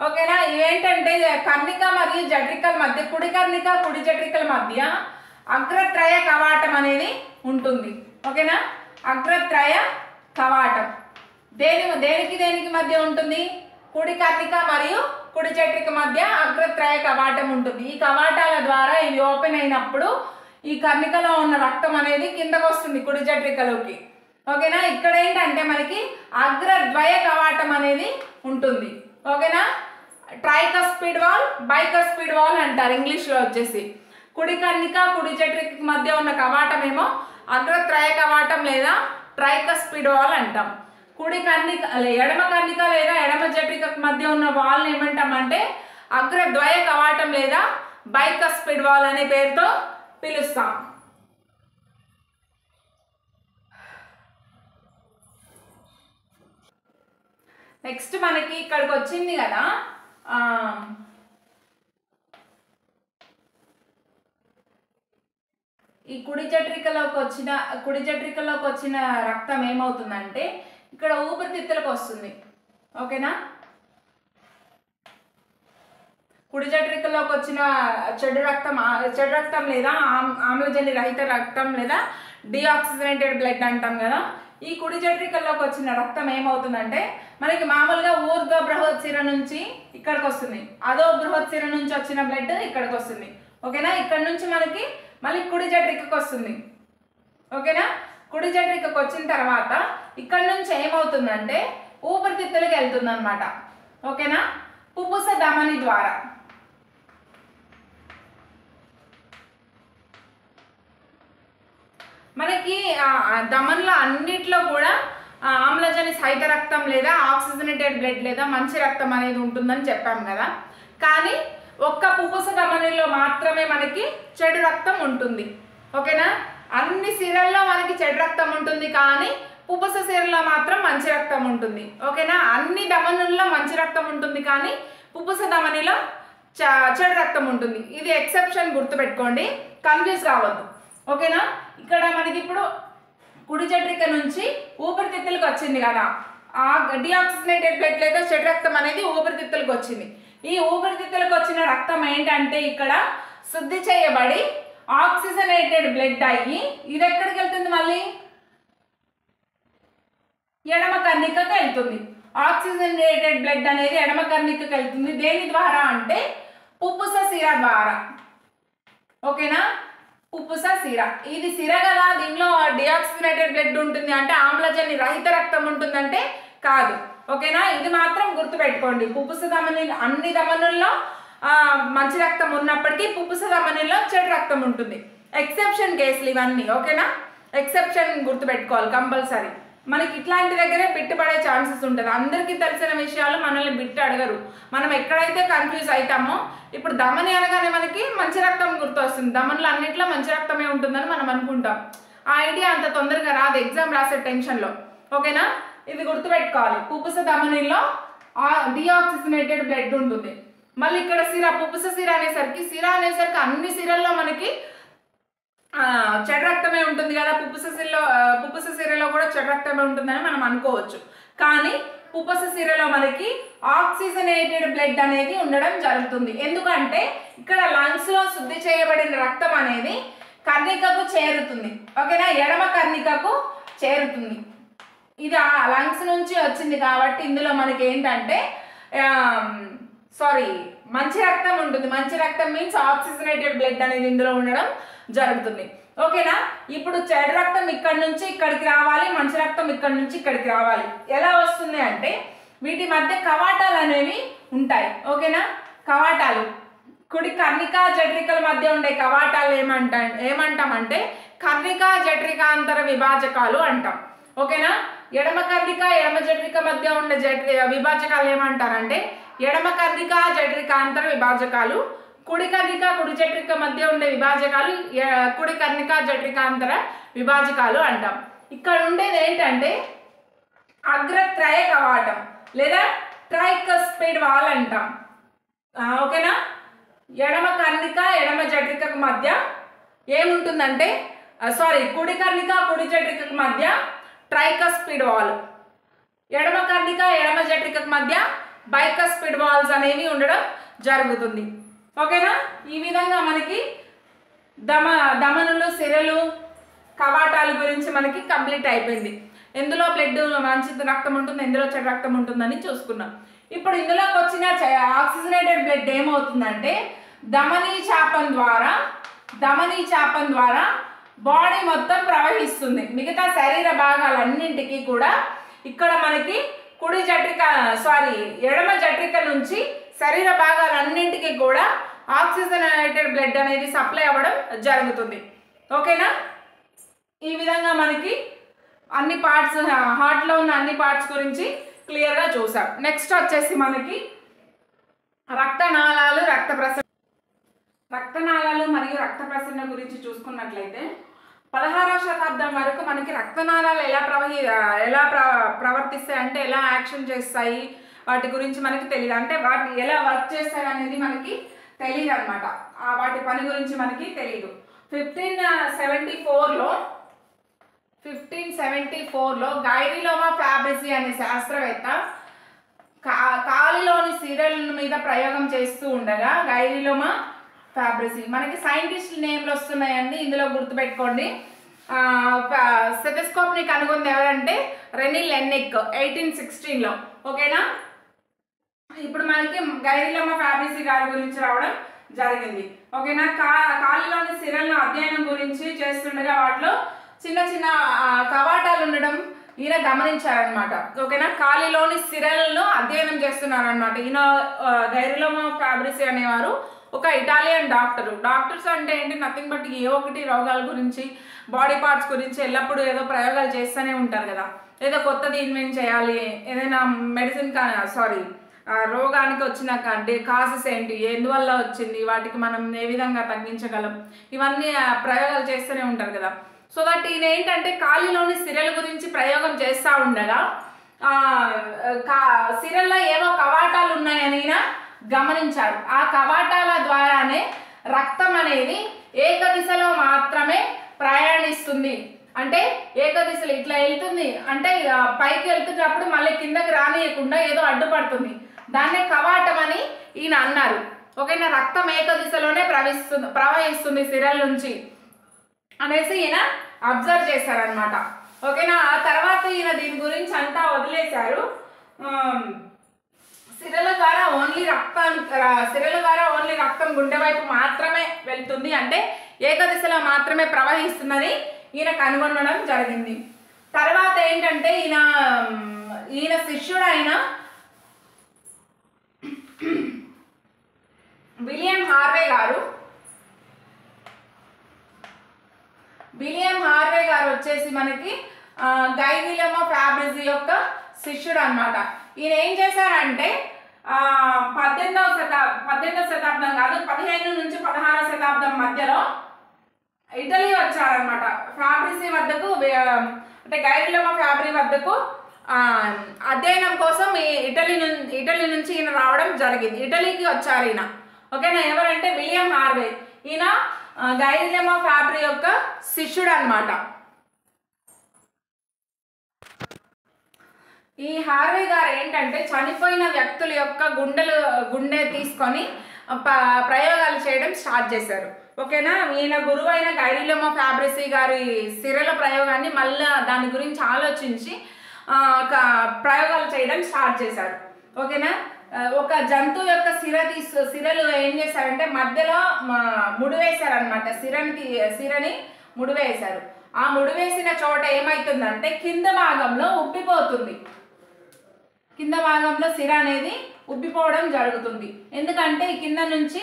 ఓకేనా, ఇవేంటంటే కర్ణిక మరియు జఠరికల మధ్య, కుడి కర్ణిక కుడి జఠరికల మధ్య అగ్రత్రయ కవాటం అనేది ఉంటుంది. ఓకేనా, అగ్రత్రయ కవాటం దేనికి మధ్య ఉంటుంది? కుడి కర్ణిక మరియు కుడి జఠరిక మధ్య అగ్రత్రయ కవాటం ఉంటుంది. ఈ కవాటాల ద్వారా ఇవి ఓపెన్ అయినప్పుడు ఈ కర్ణికలో ఉన్న రక్తం అనేది కిందకు వస్తుంది కుడి జఠరికలోకి. ఓకేనా, ఇక్కడ ఏంటంటే మనకి అగ్రద్వయ కవాటం అనేది ఉంటుంది. ఓకేనా, ట్రైకస్పిడ్ వాల్, బైకస్పిడ్ వాల్ అంటారు ఇంగ్లీష్లో వచ్చేసి. కుడి కర్ణిక కుడి జఠరిక మధ్య ఉన్న కవాటం ఏమో అగ్రత్రయ కవాటం లేదా ట్రైకస్పిడ్ వాల్ అంటాం. కుడి కర్ణిక ఎడమ కర్ణిక లేదా ఎడమ జఠరిక మధ్య ఉన్న వాల్ ఏమంటామంటే అగ్రద్వయ కవాటం లేదా బైకస్పిడ్ వాల్ అనే పేరుతో పిలుస్తాం. నెక్స్ట్ మనకి ఇక్కడికి వచ్చింది కదా, ఈ కుడి జఠరికలోకి వచ్చిన రక్తం ఏమవుతుందంటే ఇక్కడ ఊపిరితిత్తులకు వస్తుంది. ఓకేనా, కుడి జఠరికలోకి వచ్చిన చెడు రక్తం లేదా ఆమ్లజని రహిత రక్తం లేదా డిఆక్సిజనేటెడ్ బ్లడ్ అంటాం కదా. ఈ కుడి జఠరికల్లోకి వచ్చిన రక్తం ఏమవుతుందంటే మనకి మామూలుగా ఊర్ధ్వ బృహత్సిర నుంచి ఇక్కడికి వస్తుంది, అదో బృహత్సిర నుంచి వచ్చిన బ్లడ్ ఇక్కడికి వస్తుంది. ఓకేనా, ఇక్కడ నుంచి మనకి మళ్ళీ కుడి జఠరికకు వస్తుంది. ఓకేనా, కుడి జఠరికకు వచ్చిన తర్వాత ఇక్కడ నుంచి ఏమవుతుందంటే ఊపిరితిత్తులకు వెళ్తుంది అనమాట. ఓకేనా, పుపుస ధమని ద్వారా. మనకి ధమనుల అన్నిట్లో కూడా ఆమ్లజని సహిత రక్తం లేదా ఆక్సిజనేటెడ్ బ్లడ్ లేదా మంచి రక్తం అనేది ఉంటుందని చెప్పాం కదా. కానీ ఒక్క పుపుస ధమనిలో మాత్రమే మనకి చెడు రక్తం ఉంటుంది. ఓకేనా, అన్ని సిరల్లో మనకి చెడు రక్తం ఉంటుంది కానీ పుపుస సిరలో మాత్రం మంచి రక్తం ఉంటుంది. ఓకేనా, అన్ని ధమనుల్లో మంచి రక్తం ఉంటుంది కానీ పుపుస ధమనిలో చెడు రక్తం ఉంటుంది. ఇది ఎక్సెప్షన్, గుర్తుపెట్టుకోండి, కన్ఫ్యూజ్ కావద్దు. ఓకేనా, ఇక్కడ మనకి ఇప్పుడు కుడి జఠరిక నుంచి ఊపిరితిత్తులకు వచ్చింది కదా, ఆ డిఆక్సిజనేటెడ్ బ్లడ్ లేదా చెడు రక్తం అనేది ఊపిరితిత్తులకు వచ్చింది. ఈ ఊపిరితిత్తులకు వచ్చిన రక్తం ఏంటంటే ఇక్కడ శుద్ధి చేయబడి ఆక్సిజనేటెడ్ బ్లడ్ అయ్యి ఇది ఎక్కడికి వెళ్తుంది? మళ్ళీ ఎడమ కర్ణికకు వెళ్తుంది. ఆక్సిజనేటెడ్ బ్లడ్ అనేది ఎడమ కర్ణికకు వెళ్తుంది. దేని ద్వారా అంటే పుపుస సిర ద్వారా. ఓకేనా, పుపుస సిర, ఇది సిర కదా, దీనిలో డిఆక్సిజనేటెడ్ బ్లడ్ ఉంటుంది అంటే ఆమ్లజని రహిత రక్తం ఉంటుందంటే కాదు. ఓకేనా, ఇది మాత్రం గుర్తుపెట్టుకోండి. పుపుస ధమని అన్ని ధమనుల్లో మంచి రక్తం ఉన్నప్పటికీ పుపుస ధమనిలో చెడు రక్తం ఉంటుంది. ఎక్సెప్షన్ కేసులు ఇవన్నీ. ఓకేనా, ఎక్సెప్షన్ గుర్తుపెట్టుకోవాలి కంపల్సరీ. మనకి ఇట్లాంటి దగ్గరే బిట్టు పడే ఛాన్సెస్ ఉంటుంది. అందరికీ తెలిసిన విషయాలు మనల్ని బిట్టు అడగరు. మనం ఎక్కడైతే కన్ఫ్యూజ్ అవుతామో, ఇప్పుడు ధమని అనగానే మనకి మంచి రక్తం గుర్తొస్తుంది, ధమనులు అన్నింటిలో మంచి రక్తమే ఉంటుందని మనం అనుకుంటాం. ఆ ఐడియా అంత తొందరగా రాదు ఎగ్జామ్ రాసే టెన్షన్లో. ఓకేనా, ఇది గుర్తుపెట్టుకోవాలి. పుపుస ధమనిలో డిఆక్సిజనేటెడ్ బ్లడ్ ఉంటుంది. మళ్ళీ ఇక్కడ సిర, పుపుస సిర అనేసరికి అన్ని సిరల్లో మనకి చెడు రక్తమే ఉంటుంది కదా. పుపుస సిరలో కూడా చెడు రక్తమే ఉంటుందని మనం అనుకోవచ్చు. కానీ పుపుస సిరలో మనకి ఆక్సిజనేటెడ్ బ్లడ్ అనేది ఉండడం జరుగుతుంది. ఎందుకంటే ఇక్కడ లంగ్స్ లో శుద్ధి చేయబడిన రక్తం అనేది కర్ణికకు చేరుతుంది. ఓకేనా, ఎడమ కర్ణికకు చేరుతుంది. ఇది ఆ లంగ్స్ నుంచి వచ్చింది కాబట్టి ఇందులో మనకి ఏంటంటే మంచి రక్తం ఉంటుంది. మంచి రక్తం మీన్స్ ఆక్సిజనేటెడ్ బ్లడ్ అనేది ఇందులో ఉండడం జరుగుతుంది. ఓకేనా, ఇప్పుడు చెడు రక్తం ఇక్కడ నుంచి ఇక్కడికి రావాలి, మంచి రక్తం ఇక్కడ నుంచి ఇక్కడికి రావాలి. ఎలా వస్తుంది అంటే వీటి మధ్య కవాటాలు అనేవి ఉంటాయి. ఓకేనా, కవాటాలు కుడి కర్ణిక జఠరికల మధ్య ఉండే కవాటాలు ఏమంటామంటే కర్ణిక జఠరికాంతర విభాజకాలు అంటాం. ఓకేనా, ఎడమ కర్ణిక ఎడమ జఠరిక మధ్య ఉండే విభాజకాలు ఏమంటారంటే ఎడమ కర్ణిక జఠరికాంతర విభాజకాలు. కుడి కర్ణిక కుడి జఠరిక మధ్య ఉండే విభాజకాలు కుడి కర్ణిక జఠరికాంతర విభాజకాలు అంటాం. ఇక్కడ ఉండేది ఏంటంటే అగ్రత్రయ కవాటం లేదా ట్రైకస్పిడ్ వాల్ అంటాం. ఓకేనా, ఎడమ కర్ణిక ఎడమ జఠరిక మధ్య ఏముంటుందంటే కుడి కర్ణిక కుడి జఠరికకు మధ్య ట్రైకస్పిడ్ వాల్, ఎడమ కర్ణిక ఎడమ జఠరికకు మధ్య బైకస్పిడ్ వాల్స్ అనేవి ఉండడం జరుగుతుంది. ఓకేనా? ఈ విధంగా మనకి ధమనులు, సిరలు, కవాటాల గురించి మనకి కంప్లీట్ అయిపోయింది. ఎందులో బ్లడ్ మంచి రక్తం ఉంటుంది, ఎందులో చెడు రక్తం ఉంటుందని చూసుకున్నాం. ఇప్పుడు ఇందులోకి వచ్చిన ఆక్సిజనేటెడ్ బ్లడ్ ఏమవుతుందంటే ధమనీ చాపం ద్వారా బాడీ మొత్తం ప్రవహిస్తుంది. మిగతా శరీర భాగాలన్నింటికి కూడా ఇక్కడ మనకి ఎడమ జఠరిక నుంచి శరీర భాగాలన్నింటికి కూడా ఆక్సిజనేటెడ్ బ్లడ్ అనేది సప్లై అవ్వడం జరుగుతుంది. ఓకేనా? ఈ విధంగా మనకి అన్ని పార్ట్స్, హార్ట్లో ఉన్న అన్ని పార్ట్స్ గురించి క్లియర్గా చూసాం. నెక్స్ట్ వచ్చేసి మనకి రక్తనాళాలు మరియు రక్త ప్రసరణ గురించి చూసుకున్నట్లయితే 16వ శతాబ్దం వరకు మనకి రక్తనాళాలు ఎలా ప్రవర్తిస్తాయి అంటే ఎలా యాక్షన్ చేస్తాయి వాటి గురించి మనకి తెలియదు. అంటే వాటి ఎలా వర్క్ చేస్తాయి అనేది మనకి తెలియదు అనమాట. వాటి పని గురించి మనకి తెలియదు. 1574లో గైరిలోమా ఫ్యాబ్రిసి అనే శాస్త్రవేత్త కాలిలోని సిరల మీద ప్రయోగం చేస్తూ ఉండగా, గైరిలోమా ఫ్యాబ్రిసి మనకి సైంటిస్ట్ నేమ్లు వస్తున్నాయండి, ఇందులో గుర్తుపెట్టుకోండి. స్టెథోస్కోప్ని కనుగొంది ఎవరంటే రెనీ లెన్నిక్ 1816లో. ఓకేనా? ఇప్పుడు మనకి గైరిలోమా ఫ్యాబ్రిసి గారి గురించి రావడం జరిగింది. ఓకేనా? కాలిలోని సిరలను అధ్యయనం గురించి చేస్తుండగా వాటిలో చిన్న చిన్న కవాటాలు ఉండడం ఈయన గమనించారనమాట. ఓకేనా? కాలిలోని సిరలను అధ్యయనం చేస్తున్నారనమాట. ఈయన గైరిలోమా ఫ్యాబ్రిసి అనేవారు ఒక ఇటాలియన్ డాక్టర్స్ అంటే ఏంటి, నథింగ్ బట్ ఏ ఒకటి రోగాల గురించి, బాడీ పార్ట్స్ గురించి ఎల్లప్పుడూ ఏదో ప్రయోగాలు చేస్తూనే ఉంటారు కదా. ఏదో కొత్తది ఇన్వెంట్ చేయాలి, ఏదైనా మెడిసిన్ రోగానికి వచ్చిన కాజెస్ ఏంటి, ఎందువల్ల వచ్చింది, వాటికి మనం ఏ విధంగా తగ్గించగలం, ఇవన్నీ ప్రయోగాలు చేస్తూనే ఉంటారు కదా. సో దట్ ఈయన ఏంటంటే కాలిలోని సిరల గురించి ప్రయోగం చేస్తూ ఉండగా సిరల్లో ఏవో కవాటాలు ఉన్నాయని ఈయన గమనించాడు. ఆ కవాటాల ద్వారానే రక్తం అనేది ఏకదిశలో మాత్రమే ప్రయాణిస్తుంది. అంటే ఏకదిశలో ఇట్లా వెళ్తుంది అంటే పైకి వెళ్తున్నప్పుడు మళ్ళీ కిందకి రానియకుండా ఏదో అడ్డుపడుతుంది, దాన్నే కవాటం అని ఈయన అన్నారు. ఓకేనా? రక్తం ఏకదిశలోనే ప్రవహిస్తుంది సిరల నుంచి అనేసి ఈయన అబ్జర్వ్ చేశారనమాట. ఓకేనా? ఆ తర్వాత ఈయన దీని గురించి అంతా వదిలేశారు. సిరల ద్వారా ఓన్లీ రక్తం గుండె వైపు మాత్రమే వెళ్తుంది, అంటే ఏకదిశలో మాత్రమే ప్రవహిస్తుందని ఈయన కనుగొనడం జరిగింది. తర్వాత ఏంటంటే ఈయన శిష్యుడైన విలియం హార్వే గారు వచ్చేసి మనకి గైరిలోమా ఫ్యాబ్రిసి యొక్క శిష్యుడు అనమాట. ఈయన ఏం చేశారంటే 18వ శతాబ్దం కాదు, 15 నుంచి 16వ శతాబ్దం మధ్యలో ఇటలీ వచ్చారనమాట. ఫ్యాబ్రిసి వద్దకు అంటే గైరిలోమా ఫ్యాబ్రి వద్దకు అధ్యయనం కోసం ఇటలీ నుంచి ఈయన రావడం జరిగింది. ఇటలీకి వచ్చారు ఈయన. ఓకేనా? ఎవరంటే విలియం హార్వే. ఈయన గైరిలోమా ఫ్యాబ్రి యొక్క శిష్యుడు అనమాట. ఈ హార్వే గారు ఏంటంటే చనిపోయిన వ్యక్తుల యొక్క గుండె తీసుకొని ప్రయోగాలు చేయడం స్టార్ట్ చేశారు. ఓకేనా? ఈయన గురువైన గైరిలోమా ఫ్యాబ్రిసి గారి సిరల ప్రయోగాన్ని మళ్ళీ దాని గురించి ఆలోచించి ప్రయోగాలు చేయడం స్టార్ట్ చేశారు. ఓకేనా? ఒక జంతువు యొక్క సిరలు ఏం చేశారంటే మధ్యలో ముడివేశారనమాట. సిరని ముడివేశారు. ఆ ముడివేసిన చోట ఏమవుతుందంటే కింద భాగంలో ఉబ్బిపోతుంది. కింద భాగంలో సిర అనేది ఉబ్బిపోవడం జరుగుతుంది. ఎందుకంటే కింద నుంచి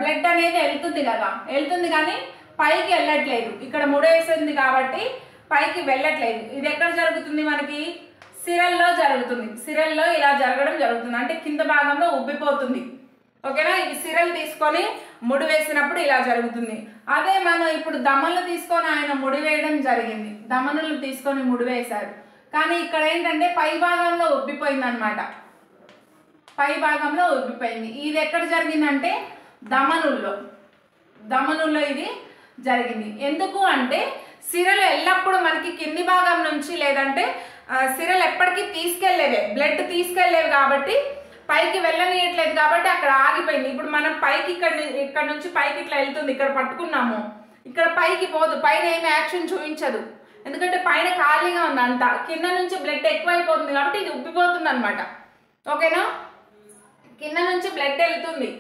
బ్లడ్ అనేది వెళ్తుంది కానీ పైకి వెళ్ళట్లేదు. ఇక్కడ ముడేసింది కాబట్టి పైకి వెళ్ళట్లేదు. ఇది ఎక్కడ జరుగుతుంది? మనకి సిరల్లో జరుగుతుంది. సిరల్లో ఇలా జరగడం జరుగుతుంది, అంటే కింద భాగంలో ఉబ్బిపోతుంది. ఓకేనా? ఈ సిరలు తీసుకొని ముడి వేసినప్పుడు ఇలా జరుగుతుంది. అదే మనం ఇప్పుడు దమనులు తీసుకొని ఆయన ముడివేయడం జరిగింది. దమనులు తీసుకొని ముడివేశారు, కానీ ఇక్కడ ఏంటంటే పై భాగంలో ఉబ్బిపోయింది అనమాట. పై భాగంలో ఉబ్బిపోయింది. ఇది ఎక్కడ జరిగిందంటే దమనుల్లో ఇది జరిగింది. ఎందుకు అంటే సిరలు ఎల్లప్పుడూ మనకి కింది భాగం నుంచి లేదంటే సిరలు ఎప్పటికీ తీసుకెళ్లేవే, బ్లడ్ తీసుకెళ్లేవి కాబట్టి పైకి వెళ్ళనీయట్లేదు కాబట్టి అక్కడ ఆగిపోయింది. ఇప్పుడు మనం పైకి ఇక్కడ నుంచి పైకి ఇట్లా వెళ్తుంది, ఇక్కడ పట్టుకున్నాము, ఇక్కడ పైకి పోదు, పైన ఏమి యాక్షన్ చూపించదు ఎందుకంటే పైన ఖాళీగా ఉంది అంతా, కింద నుంచి బ్లడ్ ఎక్కువైపోతుంది కాబట్టి ఇది ఉబ్బిపోతుంది అనమాట. ఓకేనా, కింద నుంచి బ్లడ్ వెళ్తుంది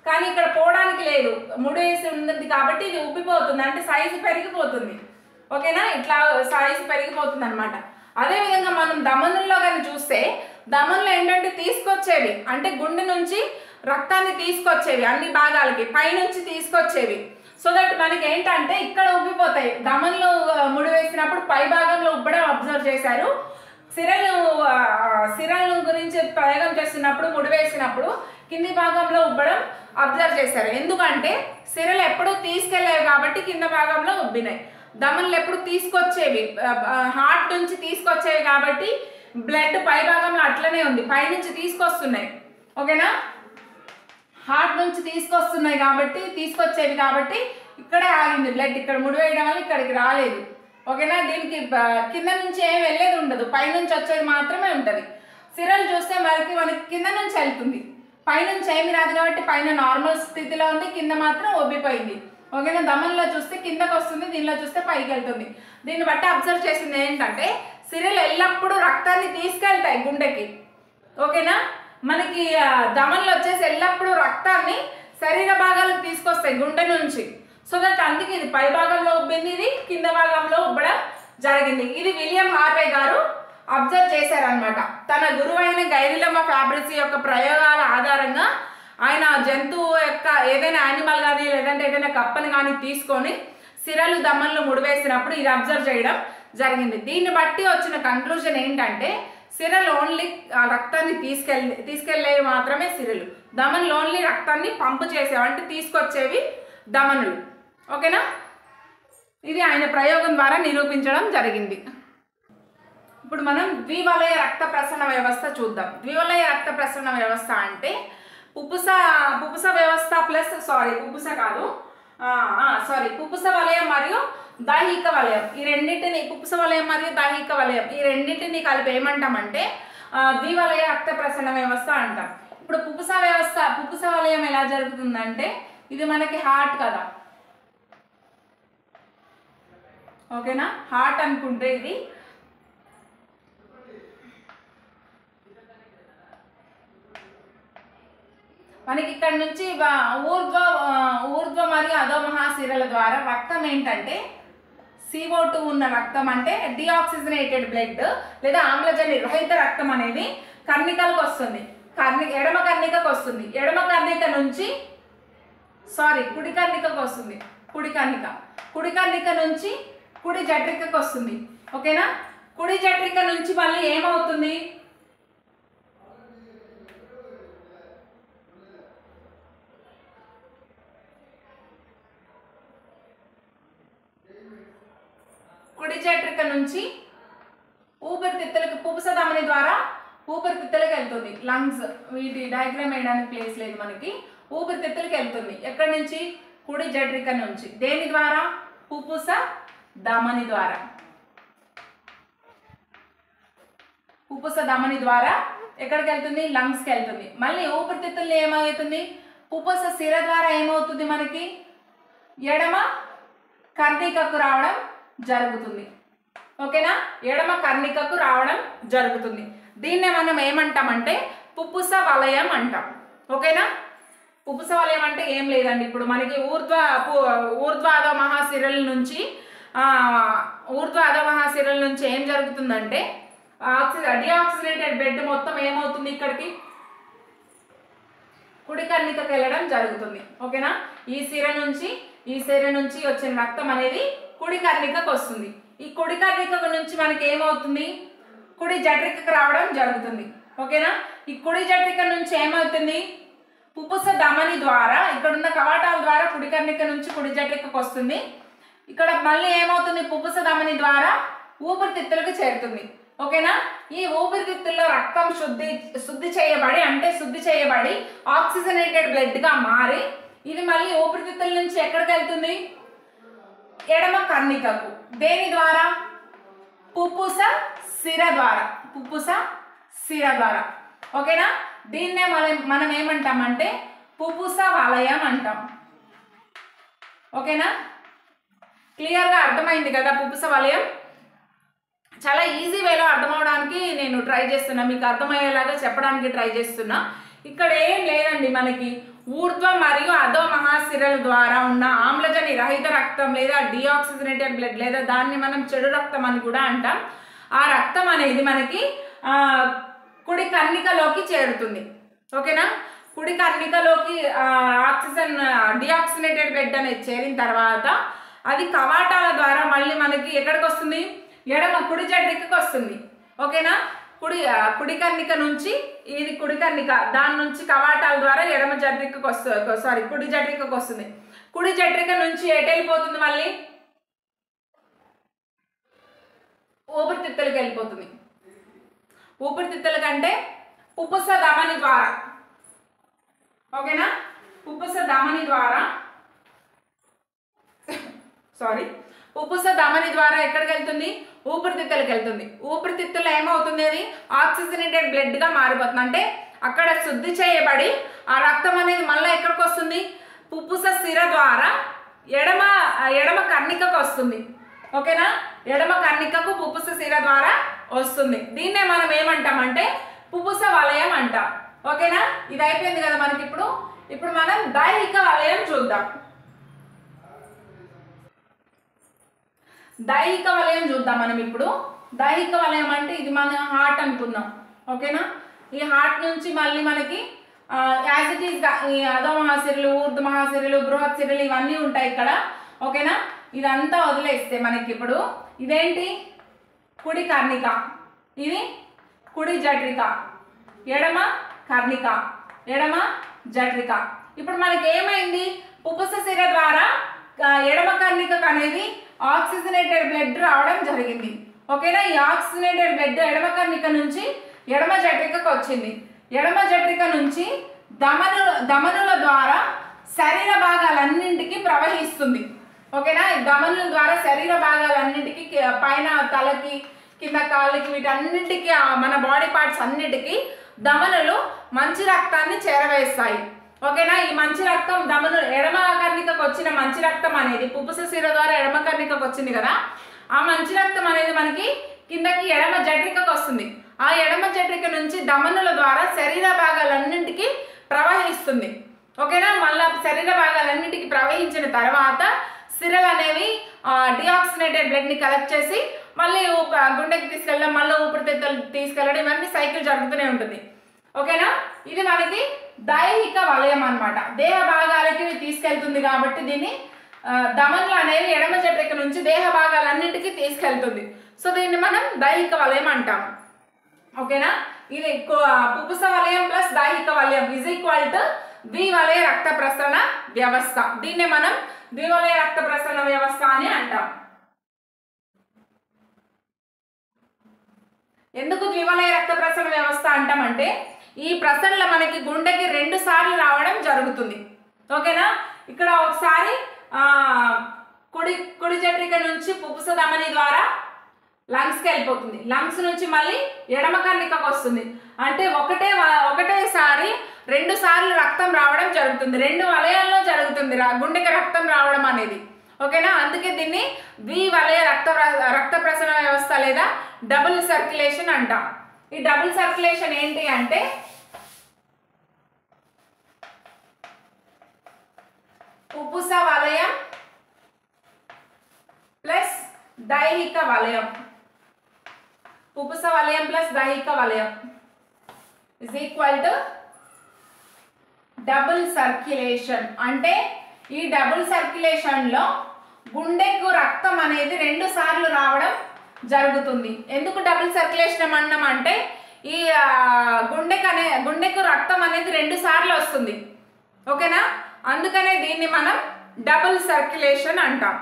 కానీ ఇక్కడ పోవడానికి లేదు, ముడి వేసి ఉంది కాబట్టి ఇది ఉబ్బిపోతుంది, అంటే సైజు పెరిగిపోతుంది. ఓకేనా, ఇట్లా సైజు పెరిగిపోతుంది అనమాట. అదేవిధంగా మనం ధమనుల్లో కానీ చూస్తే ధమనులు ఏంటంటే తీసుకొచ్చేవి, అంటే గుండె నుంచి రక్తాన్ని తీసుకొచ్చేవి అన్ని భాగాలకి, పైనుంచి తీసుకొచ్చేవి. సో దట్ మనకి ఏంటంటే ఇక్కడ ఉబ్బిపోతాయి. ధమనులు ముడి వేసినప్పుడు పై భాగంలో ఉబ్బడం అబ్జర్వ్ చేశారు. సిరలు గురించి ప్రయోగం చేస్తున్నప్పుడు ముడి వేసినప్పుడు కింది భాగంలో ఉబ్బడం అబ్జర్వ్ చేశారు. ఎందుకంటే సిరలు ఎప్పుడూ తీసుకెళ్లేవి కాబట్టి కింద భాగంలో ఉబ్బినాయి. ధమనులు ఎప్పుడు తీసుకొచ్చేవి, హార్ట్ నుంచి తీసుకొచ్చేవి కాబట్టి బ్లడ్ పై భాగంలో అట్లనే ఉంది, పైనుంచి తీసుకొస్తున్నాయి. ఓకేనా, హార్ట్ నుంచి తీసుకొస్తున్నాయి కాబట్టి తీసుకొచ్చేవి కాబట్టి ఇక్కడే ఆగింది బ్లడ్, ఇక్కడ ముడివేయడం వల్ల ఇక్కడికి రాలేదు. ఓకేనా, దీనికి కింద నుంచి ఏమి వెళ్ళేది ఉండదు, పైనుంచి వచ్చేది మాత్రమే ఉంటుంది. సిరలు చూస్తే మనకి కింద నుంచి వెళ్తుంది, పైనుంచి ఏమి రాదు కాబట్టి పైన నార్మల్ స్థితిలో ఉంది, కింద మాత్రం ఉబ్బిపోయింది. ఓకేనా, ధమనులో చూస్తే కిందకు వస్తుంది, దీనిలో చూస్తే పైకి వెళ్తుంది. దీన్ని బట్టి అబ్జర్వ్ చేసింది ఏంటంటే సిరలు ఎల్లప్పుడూ రక్తాన్ని తీసుకెళ్తాయి గుండెకి. ఓకేనా, మనకి ధమనులు వచ్చేసి ఎల్లప్పుడూ రక్తాన్ని శరీర భాగాలకు తీసుకొస్తాయి గుండె నుంచి. సో దట్ అందుకే ఇది పై భాగంలో ఉబ్బింది, ఇది కింద భాగంలో ఉబ్బడం జరిగింది. ఇది విలియం హార్వే గారు అబ్జర్వ్ చేశారనమాట. తన గురువైన గైరిలమ్మ ఫ్యాబ్రిసి యొక్క ప్రయోగాల ఆధారంగా ఆయన జంతువు యొక్క ఏదైనా యానిమల్ కానీ లేదంటే ఏదైనా కప్పని కానీ తీసుకొని సిరలు ధమనులు ముడివేసినప్పుడు ఇది అబ్జర్వ్ చేయడం జరిగింది. దీన్ని బట్టి వచ్చిన కంక్లూజన్ ఏంటంటే సిరలు ఓన్లీ రక్తాన్ని తీసుకెళ్లేవి మాత్రమే సిరలు, ధమనులు ఓన్లీ రక్తాన్ని పంపు చేసేవి, అంటే తీసుకొచ్చేవి ధమనులు. ఓకేనా, ఇది ఆయన ప్రయోగం ద్వారా నిరూపించడం జరిగింది. ఇప్పుడు మనం ద్వివలయ రక్త ప్రసరణ వ్యవస్థ చూద్దాం. ద్వివలయ రక్త ప్రసరణ వ్యవస్థ అంటే పుప్పుస వ్యవస్థ ప్లస్ పుప్పుస వలయం మరియు దైహిక వలయం, ఈ రెండింటిని పుప్పుస వలయం మరియు దైహిక వలయం ఈ రెండింటిని కలిపి ఏమంటామంటే ద్వివలయ రక్త ప్రసరణ వ్యవస్థ అంటాం. ఇప్పుడు పుప్పుస వలయం ఎలా జరుగుతుందంటే ఇది మనకి హార్ట్ కదా. ఓకేనా, హార్ట్ అనుకుంటే ఇది మనకి ఇక్కడ నుంచి ఊర్ధ్వ మరియు అధోమహాశిరల ద్వారా రక్తం ఏంటంటే CO2 ఉన్న రక్తం, అంటే డిఆక్సిజనేటెడ్ బ్లడ్ లేదా ఆమ్లజని రహిత రక్తం అనేది కర్ణికలకు వస్తుంది, ఎడమ కర్ణికకు వస్తుంది. ఎడమ కర్ణిక నుంచి కుడి కర్ణికకు వస్తుంది, కుడి కర్ణిక నుంచి కుడి జఠరికకు వస్తుంది. ఓకేనా, కుడి జఠరిక నుంచి మళ్ళీ ఏమవుతుంది, కుడి జఠరిక నుంచి ఊపిరితిత్తులకు పుప్పుస ధమని ద్వారా ఊపిరితిత్తులకు వెళ్తుంది. లంగ్స్, వీటి డయాగ్రామ్ వేయడానికి ప్లేస్ లేదు మనకి. ఊపిరితిత్తులకు వెళ్తుంది ఎక్కడి నుంచి, కుడి జఠరిక నుంచి. దేని ద్వారా, పుప్పుస ధమని ద్వారా. పుప్పుస ధమని ద్వారా ఎక్కడికి వెళ్తుంది, లంగ్స్కి వెళ్తుంది. మళ్ళీ ఊపిరితిత్తుల్లో ఏమవుతుంది, పుప్పుస సిర ద్వారా ఏమవుతుంది మనకి, ఎడమ కర్ణికకు రావడం జరుగుతుంది. ఓకేనా, ఎడమ కర్ణికకు రావడం జరుగుతుంది. దీన్నే మనం ఏమంటామంటే పుప్పుస వలయం అంటాం. ఓకేనా, పుప్పుస వలయం అంటే ఏం లేదండి, ఇప్పుడు మనకి ఊర్ధ్వ అధోమహాశిరల నుంచి ఏం జరుగుతుందంటే డిఆక్సిజనేటెడ్ బెడ్ మొత్తం ఏమవుతుంది, ఇక్కడికి కుడి కర్ణికకు వెళ్ళడం జరుగుతుంది. ఓకేనా, ఈ సిర నుంచి వచ్చిన రక్తం అనేది కుడి కర్ణికకు వస్తుంది. ఈ కుడి కర్ణిక నుంచి మనకి ఏమవుతుంది, కుడి జఠరికకు రావడం జరుగుతుంది. ఓకేనా, ఈ కుడి జఠరిక నుంచి ఏమవుతుంది, పుప్పుస ధమని ద్వారా ఇక్కడున్న కవాటాల ద్వారా కుడి కర్ణిక నుంచి కుడి జఠరికకు వస్తుంది. ఇక్కడ మళ్ళీ ఏమవుతుంది, పుప్పుస ధమని ద్వారా ఊపిరితిత్తులకు చేరుతుంది. ఓకేనా, ఈ ఊపిరితిత్తుల్లో రక్తం శుద్ధి చేయబడి ఆక్సిజనేటెడ్ బ్లడ్గా మారి ఇది మళ్ళీ ఊపిరితిత్తుల నుంచి ఎక్కడికి వెళ్తుంది, ఎడమ కర్ణికకు. దేని ద్వారా? పుప్పుస సిర ద్వారా. పుప్పుస సిర ద్వారా. ఓకేనా? దీన్నే మనం ఏమంటామంటే పుప్పుస వలయం అంటాం. ఓకేనా? క్లియర్గా అర్థమైంది కదా పుప్పుస వలయం? చాలా ఈజీ వేలో అర్థమవడానికి నేను ట్రై చేస్తున్నా, మీకు అర్థమయ్యేలాగా చెప్పడానికి ట్రై చేస్తున్నా. ఇక్కడ ఏం లేదండి, మనకి ఊర్ధ్వ మరియు అధో మహాశిరల ద్వారా ఉన్న ఆమ్లజని రహిత రక్తం లేదా డిఆక్సిజనేటెడ్ బ్లడ్ లేదా దాన్ని మనం చెడు రక్తం అని కూడా అంటాం. ఆ రక్తం అనేది మనకి కుడి కర్ణికలోకి చేరుతుంది. ఓకేనా? కుడి కర్ణికలోకి ఆక్సిజన్ డిఆక్సిజనేటెడ్ బ్లడ్ అనేది చేరిన తర్వాత అది కవాటాల ద్వారా మళ్ళీ మనకి ఎక్కడికి వస్తుంది? ఎడమ కుడి జఠరికకు వస్తుంది. ఓకేనా? కుడి కర్ణిక నుంచి, ఇది కుడి కర్ణిక, దాని నుంచి కవాటాల ద్వారా ఎడమ జఠరికకు వస్తుంది, కుడి జఠరికకు వస్తుంది. కుడి జఠరిక నుంచి ఎటు వెళ్ళిపోతుంది? మళ్ళీ ఊపిరితిత్తులకు వెళ్ళిపోతుంది. ఊపిరితిత్తుల కంటే పుప్పుస ధమని ద్వారా. ఓకేనా? పుప్పుస ధమని ద్వారా పుప్పుస ధమని ద్వారా ఎక్కడికి వెళ్తుంది? ఊపిరితిత్తులకు వెళ్తుంది. ఊపిరితిత్తుల్లో ఏమవుతుంది? అది ఆక్సిజనేటెడ్ బ్లడ్గా మారిపోతుంది. అంటే అక్కడ శుద్ధి చేయబడి ఆ రక్తం అనేది మళ్ళీ ఎక్కడికి వస్తుంది? పుప్పుస సిర ద్వారా ఎడమ కర్ణికకు వస్తుంది. ఓకేనా? ఎడమ కర్ణికకు పుప్పుస సిర ద్వారా వస్తుంది. దీన్నే మనం ఏమంటామంటే పుప్పుస వలయం అంటాం. ఓకేనా? ఇది అయిపోయింది కదా మనకి. ఇప్పుడు మనం దైహిక వలయం చూద్దాం. దైహిక వలయం చూద్దాం మనం ఇప్పుడు. దైహిక వలయం అంటే ఇది మన హార్ట్ అనుకుందాం. ఓకేనా? ఈ హార్ట్ నుంచి మళ్ళీ మనకి యాజ్ ఇట్ ఈస్గా ఈ అధో మహాశిరలు, ఊర్ధ్వ మహాశిరలు, బృహత్ సిరలు ఇవన్నీ ఉంటాయి ఇక్కడ. ఓకేనా? ఇదంతా వదిలేస్తే మనకి ఇప్పుడు ఇదేంటి? కుడి కర్ణిక, ఇది కుడి జఠరిక, ఎడమ కర్ణిక, ఎడమ జఠరిక. ఇప్పుడు మనకి ఏమైంది? పుప్పుస సిర ద్వారా ఎడమ కర్ణికకు అనేది ఆక్సిజనేటెడ్ బ్లడ్ రావడం జరిగింది. ఓకేనా? ఈ ఆక్సిజనేటెడ్ బ్లడ్ ఎడమ కర్ణిక నుంచి ఎడమ జఠరికకు వచ్చింది. ఎడమ జఠరిక నుంచి ధమనుల ద్వారా శరీర భాగాలన్నింటికి ప్రవహిస్తుంది. ఓకేనా? ఈ ధమనుల ద్వారా శరీర భాగాలన్నింటికి, పైన తలకి, కింద కాళ్ళకి, వీటన్నింటికి, మన బాడీ పార్ట్స్ అన్నిటికీ ధమనులు మంచి రక్తాన్ని చేరవేస్తాయి. ఓకేనా? ఈ మంచి రక్తం ఎడమ కర్ణికకు వచ్చిన మంచి రక్తం అనేది పుప్పుస సిర ద్వారా ఎడమ కర్ణికకు వచ్చింది కదా, ఆ మంచి రక్తం అనేది మనకి కిందకి ఎడమ జఠరికకు వస్తుంది. ఆ ఎడమ జఠరిక నుంచి ధమనుల ద్వారా శరీర భాగాలన్నింటికి ప్రవహిస్తుంది. ఓకేనా? మళ్ళీ శరీర భాగాలన్నింటికి ప్రవహించిన తర్వాత సిరలు అనేవి డిఆక్సినేటెడ్ బ్లడ్ని కలెక్ట్ చేసి మళ్ళీ గుండెకి తీసుకెళ్ళడం, మళ్ళీ ఊపిరితిత్తులు తీసుకెళ్ళడం, ఇవన్నీ సైకిల్ జరుగుతూనే ఉంటుంది. ఓకేనా? ఇది మనకి దైహిక వలయం అన్నమాట. దేహ భాగాలకి తీసుకెళ్తుంది కాబట్టి దీన్ని ధమనులు అనేవి ఎడమ జఠరిక నుంచి దేహ భాగాలన్నింటికి తీసుకెళ్తుంది. సో దీన్ని మనం దైహిక వలయం అంటాం. ఓకేనా? ఇది పుప్పుస వలయం ప్లస్ దైహిక వలయం ఈజ్ ఈక్వల్ టు ద్వివలయ రక్త ప్రసరణ వ్యవస్థ. దీన్నే మనం ద్వివలయ రక్త ప్రసరణ వ్యవస్థ అని అంటాం. ఎందుకు ద్వివలయ రక్త ప్రసరణ వ్యవస్థ అంటామంటే ఈ ప్రసరణ మనకి గుండెకి 2 సార్లు రావడం జరుగుతుంది. ఓకేనా? ఇక్కడ ఒకసారి కుడి జఠరిక నుంచి పుప్పుస ధమని ద్వారా లంగ్స్కి వెళ్ళిపోతుంది. లంగ్స్ నుంచి మళ్ళీ ఎడమ కర్ణికకు వస్తుంది. అంటే ఒకటేసారి 2 సార్లు రక్తం రావడం జరుగుతుంది. 2 వలయాల్లో జరుగుతుంది గుండెకి రక్తం రావడం అనేది. ఓకేనా? అందుకే దీన్ని ద్వివలయ రక్త ప్రసరణ వ్యవస్థ లేదా డబుల్ సర్క్యులేషన్ అంటాం. ఈ డబుల్ సర్క్యులేషన్ ఏంటి అంటే పుప్పుస వలయం ప్లస్ దైహిక వలయం. పుప్పుస వలయం ప్లస్ దైహిక వలయం is equal to double circulation. అంటే ఈ డబుల్ సర్క్యులేషన్లో గుండెకు రక్తం అనేది 2 సార్లు రావడం జరుగుతుంది. ఎందుకు డబుల్ సర్క్యులేషన్ అన్నాం అంటే ఈ గుండెకు రక్తం అనేది 2 సార్లు వస్తుంది. ఓకేనా? అందుకనే దీన్ని మనం డబుల్ సర్క్యులేషన్ అంటాం.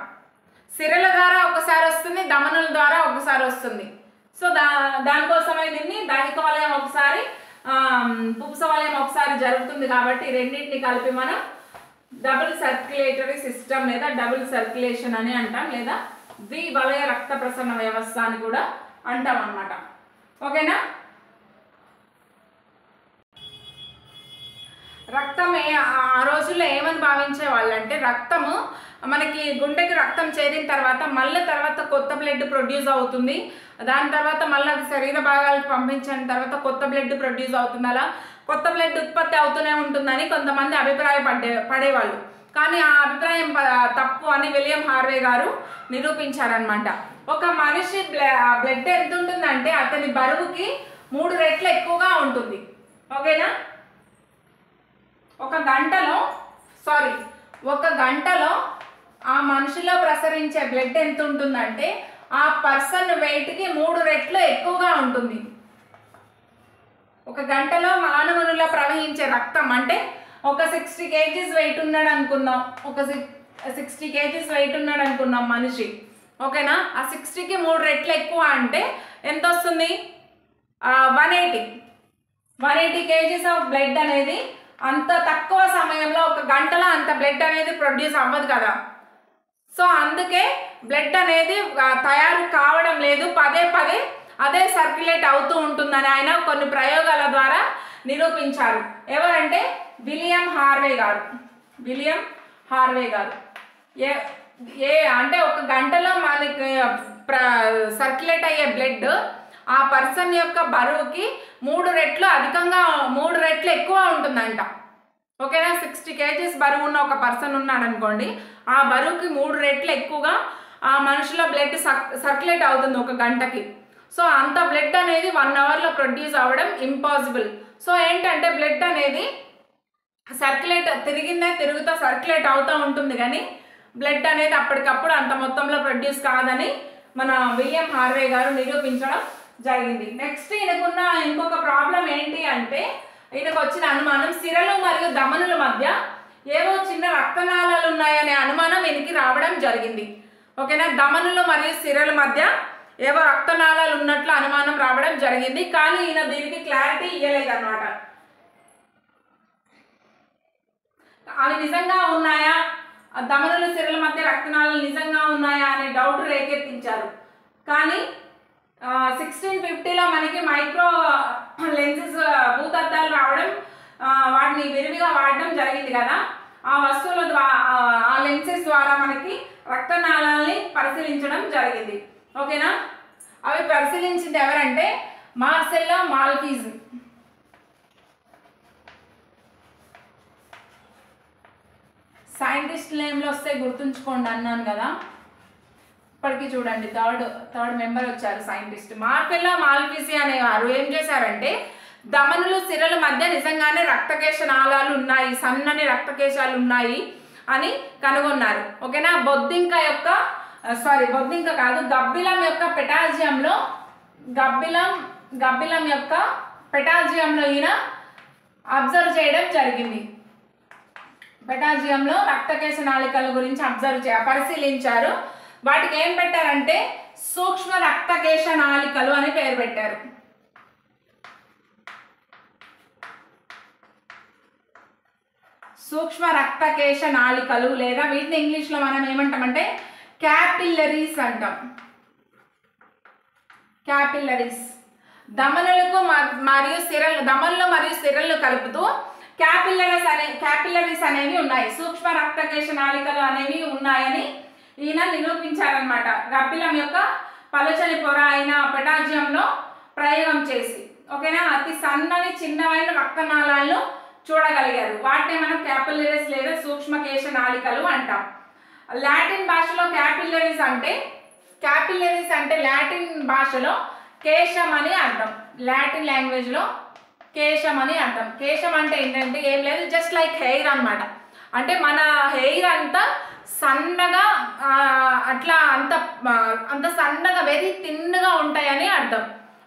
సిరల ద్వారా ఒకసారి వస్తుంది, ధమనుల ద్వారా ఒకసారి వస్తుంది. సో దానికోసమే దీన్ని దైహిక వలయం ఒకసారి, పుప్పుస వలయం ఒకసారి జరుగుతుంది. కాబట్టి రెండింటిని కలిపి మనం డబుల్ సర్క్యులేటరీ సిస్టమ్ లేదా డబుల్ సర్క్యులేషన్ అని అంటాం, లేదా ద్వివలయ రక్త ప్రసరణ వ్యవస్థ అని కూడా అంటాం అన్నమాట. ఓకేనా. రక్తమే ఆ రోజుల్లో ఏమని భావించే వాళ్ళంటే, రక్తము మనకి గుండెకి రక్తం చేరిన తర్వాత మళ్ళీ తర్వాత కొత్త బ్లడ్ ప్రొడ్యూస్ అవుతుంది, దాని తర్వాత మళ్ళీ అది శరీర భాగాలకు పంపించిన తర్వాత కొత్త బ్లడ్ ప్రొడ్యూస్ అవుతుంది, అలా కొత్త బ్లడ్ ఉత్పత్తి అవుతూనే ఉంటుందని కొంతమంది పడేవాళ్ళు. కానీ ఆ అభిప్రాయం తప్పు అని విలియం హార్వే గారు నిరూపించారనమాట. ఒక మనిషి బ్లడ్ ఎంత ఉంటుందంటే అతని బరువుకి 3 రెట్లు ఎక్కువగా ఉంటుంది. ఓకేనా. ఒక గంటలో ఆ మనిషిలో ప్రసరించే బ్లడ్ ఎంత ఉంటుందంటే ఆ పర్సన్ వెయిట్కి 3 రెట్లు ఎక్కువగా ఉంటుంది. ఒక గంటలో మానవునిలో ప్రవహించే రక్తం అంటే ఒక 60 kgs వెయిట్ ఉన్నాడు అనుకుందాం, 60 kgs వెయిట్ ఉన్నాడు అనుకుందాం మనిషి. ఓకేనా. ఆ 60కి 3 రెట్లు ఎక్కువ అంటే ఎంత వస్తుంది? 180 kgs ఆఫ్ బ్లడ్ అనేది అంత తక్కువ సమయంలో ఒక గంటలో అంత బ్లడ్ అనేది ప్రొడ్యూస్ అవ్వదు కదా. సో అందుకే బ్లడ్ అనేది తయారు కావడం లేదు, పదే పదే అదే సర్క్యులేట్ అవుతూ ఉంటుందని ఆయన కొన్ని ప్రయోగాల ద్వారా నిరూపించారు. ఎవరంటే విలియం హార్వే గారు. అంటే ఒక గంటలో మనకి సర్క్యులేట్ అయ్యే బ్లడ్ ఆ పర్సన్ యొక్క బరువుకి 3 రెట్లు ఎక్కువ ఉంటుందంట. ఓకేనా. 60 kgs బరువు ఉన్న ఒక పర్సన్ ఉన్నాడు అనుకోండి, ఆ బరువుకి 3 రెట్లు ఎక్కువగా ఆ మనిషిలో బ్లడ్ సర్క్యులేట్ అవుతుంది ఒక గంటకి. సో అంత బ్లడ్ అనేది 1 అవర్లో ప్రొడ్యూస్ అవ్వడం ఇంపాసిబుల్. సో ఏంటంటే బ్లడ్ అనేది తిరుగుతూ సర్క్యులేట్ అవుతూ ఉంటుంది, కానీ బ్లడ్ అనేది అప్పటికప్పుడు అంత మొత్తంలో ప్రొడ్యూస్ కాదని మన విలియం హార్వే గారు నిరూపించడం జరిగింది. నెక్స్ట్ ఈయనకున్న ఇంకొక ప్రాబ్లం ఏంటి అంటే, ఈయనకు వచ్చిన అనుమానం సిరలు మరియు ధమనుల మధ్య ఏవో చిన్న రక్తనాళాలు ఉన్నాయనే అనుమానం ఈయనకి రావడం జరిగింది. ఓకేనా. ధమనులు మరియు సిరల మధ్య ఏవో రక్తనాళాలు ఉన్నట్లు అనుమానం రావడం జరిగింది, కానీ ఈయన దీనికి క్లారిటీ ఇవ్వలేదన్నమాట. అవి నిజంగా ఉన్నాయా, ధమనులు సిరల మధ్య రక్తనాళాలు నిజంగా ఉన్నాయా అనే డౌట్ రేకెత్తించారు. కానీ 1650లో మనకి మైక్రో లెన్సెస్ భూతద్దాలు రావడం, వాటిని విరివిగా వాడడం జరిగింది కదా. ఆ వస్తువుల ద్వారా ఆ లెన్సెస్ ద్వారా మనకి రక్తనాళాలని పరిశీలించడం జరిగింది. ఓకేనా. అవి పరిశీలించింది ఎవరంటే మార్సెల్లో మాల్పీస్. సైంటిస్ట్ నేమ్లో వస్తే గుర్తుంచుకోండి అన్నాను కదా. ఇప్పటికీ చూడండి థర్డ్ మెంబర్ వచ్చారు సైంటిస్ట్. మార్సెల్లో మాల్పీస్ అనేవారు ఏం చేశారంటే, ధమనులు సిరల మధ్య నిజంగానే రక్తకేశ నాళాలు ఉన్నాయి, సన్నని రక్తకేశాలు ఉన్నాయి అని కనుగొన్నారు. ఓకేనా. గబ్బిలం యొక్క పెటాజియంలో ఈయన అబ్జర్వ్ చేయడం జరిగింది. పెటాజియంలో రక్తకేశ నాళికల గురించి పరిశీలించారు. వాటికి ఏం పెట్టారంటే సూక్ష్మ రక్తకేశ నాళికలు అని పేరు పెట్టారు. సూక్ష్మ రక్తకేశ నాళికలు, లేదా వీటిని ఇంగ్లీష్లో మనం ఏమంటామంటే క్యాపిల్లరీస్ అంటాం. క్యాపిల్లరీస్ ధమనులు మరియు సిరలు కలుపుతూ క్యాపిల్లరీస్ అనేవి ఉన్నాయి, సూక్ష్మ రక్తకేశ నాళికలు అనేవి ఉన్నాయని ఈయన నిరూపించారనమాట. గబ్బిలం యొక్క పలుచని పొర అయిన పెటాజియంలో ప్రయోగం చేసి. ఓకేనా. అతి సన్నని చిన్నవైన రక్తనాళాలను చూడగలిగారు. వాటిని మనం క్యాపిల్లరీస్ లేదా సూక్ష్మకేశ నాళికలు అంటాం. లాటిన్ భాషలో క్యాపిల్లరీస్ అంటే లాటిన్ భాషలో కేశం అని అర్థం. లాటిన్ లాంగ్వేజ్లో కేశం అని అర్థం. కేశం అంటే ఏంటంటే ఏం లేదు, జస్ట్ లైక్ హెయిర్ అన్నమాట. అంటే మన హెయిర్ అంతా సన్నగా అంత సన్నగా వెరీ థిన్గా ఉంటాయని అర్థం.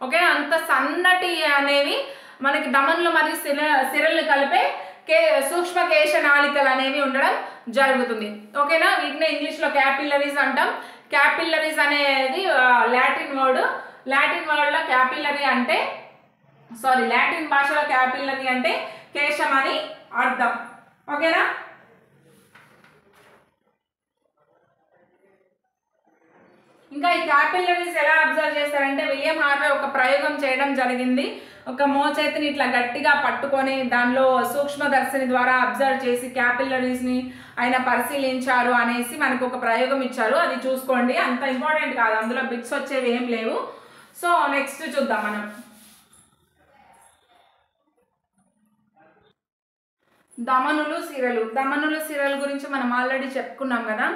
ఓకే. అంత సన్నటి అనేవి మనకి ధమనులు మరియు సిరలు కలిపే సూక్ష్మకేశ నాళికలు అనేవి ఉండడం జరుగుతుంది. ఓకేనా. వీటిని ఇంగ్లీష్లో క్యాపిల్లరీస్ అంటాం. క్యాపిల్లరీస్ అనేది లాటిన్ వర్డ్లో క్యాపిల్లరీ అంటే లాటిన్ భాషలో క్యాపిల్లరీ అంటే కేశం అని అర్థం. ఓకేనా. ఇంకా ఈ క్యాపిల్లరీస్ ఎలా అబ్జర్వ్ చేస్తారంటే విలియం హార్వే ఒక ప్రయోగం చేయడం జరిగింది. ఒక మోచేతిని ఇట్లా గట్టిగా పట్టుకొని దానిలో సూక్ష్మదర్శిని ద్వారా అబ్జర్వ్ చేసి క్యాపిల్లరీస్ని ఆయన పరిశీలించారు అనేసి మనకు ఒక ప్రయోగం ఇచ్చారు. అది చూసుకోండి, అంత ఇంపార్టెంట్ కాదు, అందులో బిట్స్ వచ్చేవి ఏం లేవు. సో నెక్స్ట్ చూద్దాం మనం. ధమనులు సిరలు. ధమనులు సిరలు గురించి మనం ఆల్రెడీ చెప్పుకున్నాం కదా.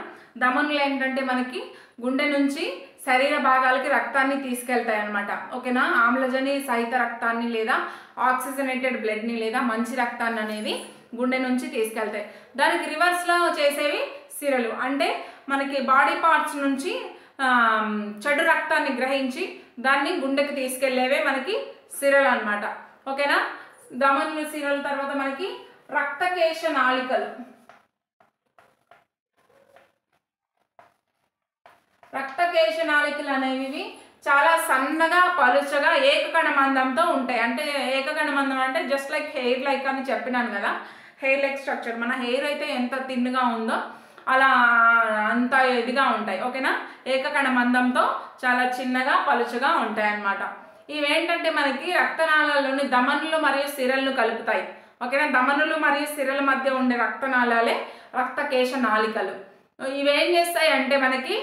ధమనులు ఏంటంటే మనకి గుండె నుంచి శరీర భాగాలకి రక్తాన్ని తీసుకెళ్తాయి అన్నమాట. ఓకేనా, ఆమ్లజని సహిత రక్తాన్ని లేదా ఆక్సిజనేటెడ్ బ్లడ్ని లేదా మంచి రక్తాన్ని అనేది గుండె నుంచి తీసుకెళ్తాయి. దానికి రివర్స్లో చేసేవి సిరలు. అంటే మనకి బాడీ పార్ట్స్ నుంచి చెడు రక్తాన్ని గ్రహించి దాన్ని గుండెకి తీసుకెళ్లేవే మనకి సిరలు అన్నమాట. ఓకేనా, ధమనులు సిరలు తర్వాత మనకి రక్తకేశ నాళికలు. రక్తకేశ నాళికలు అనేవి చాలా సన్నగా పలుచగా ఏకకణ మందంతో ఉంటాయి. అంటే ఏకకణ మందం అంటే జస్ట్ లైక్ హెయిర్ లైక్ అని చెప్పినాను కదా, హెయిర్ లైక్ స్ట్రక్చర్. మన హెయిర్ అయితే ఎంత తిన్నుగా ఉందో అలా అంత ఇదిగా ఉంటాయి. ఓకేనా, ఏకకణ మందంతో చాలా చిన్నగా పలుచగా ఉంటాయి అన్నమాట. ఇవేంటంటే మనకి రక్తనాళాలలోని ధమనులు మరియు సిరలను కలుపుతాయి. ఓకేనా, ధమనులు మరియు సిరల మధ్య ఉండే రక్తనాళాలే రక్తకేశ నాళికలు. ఇవేం చేస్తాయి అంటే మనకి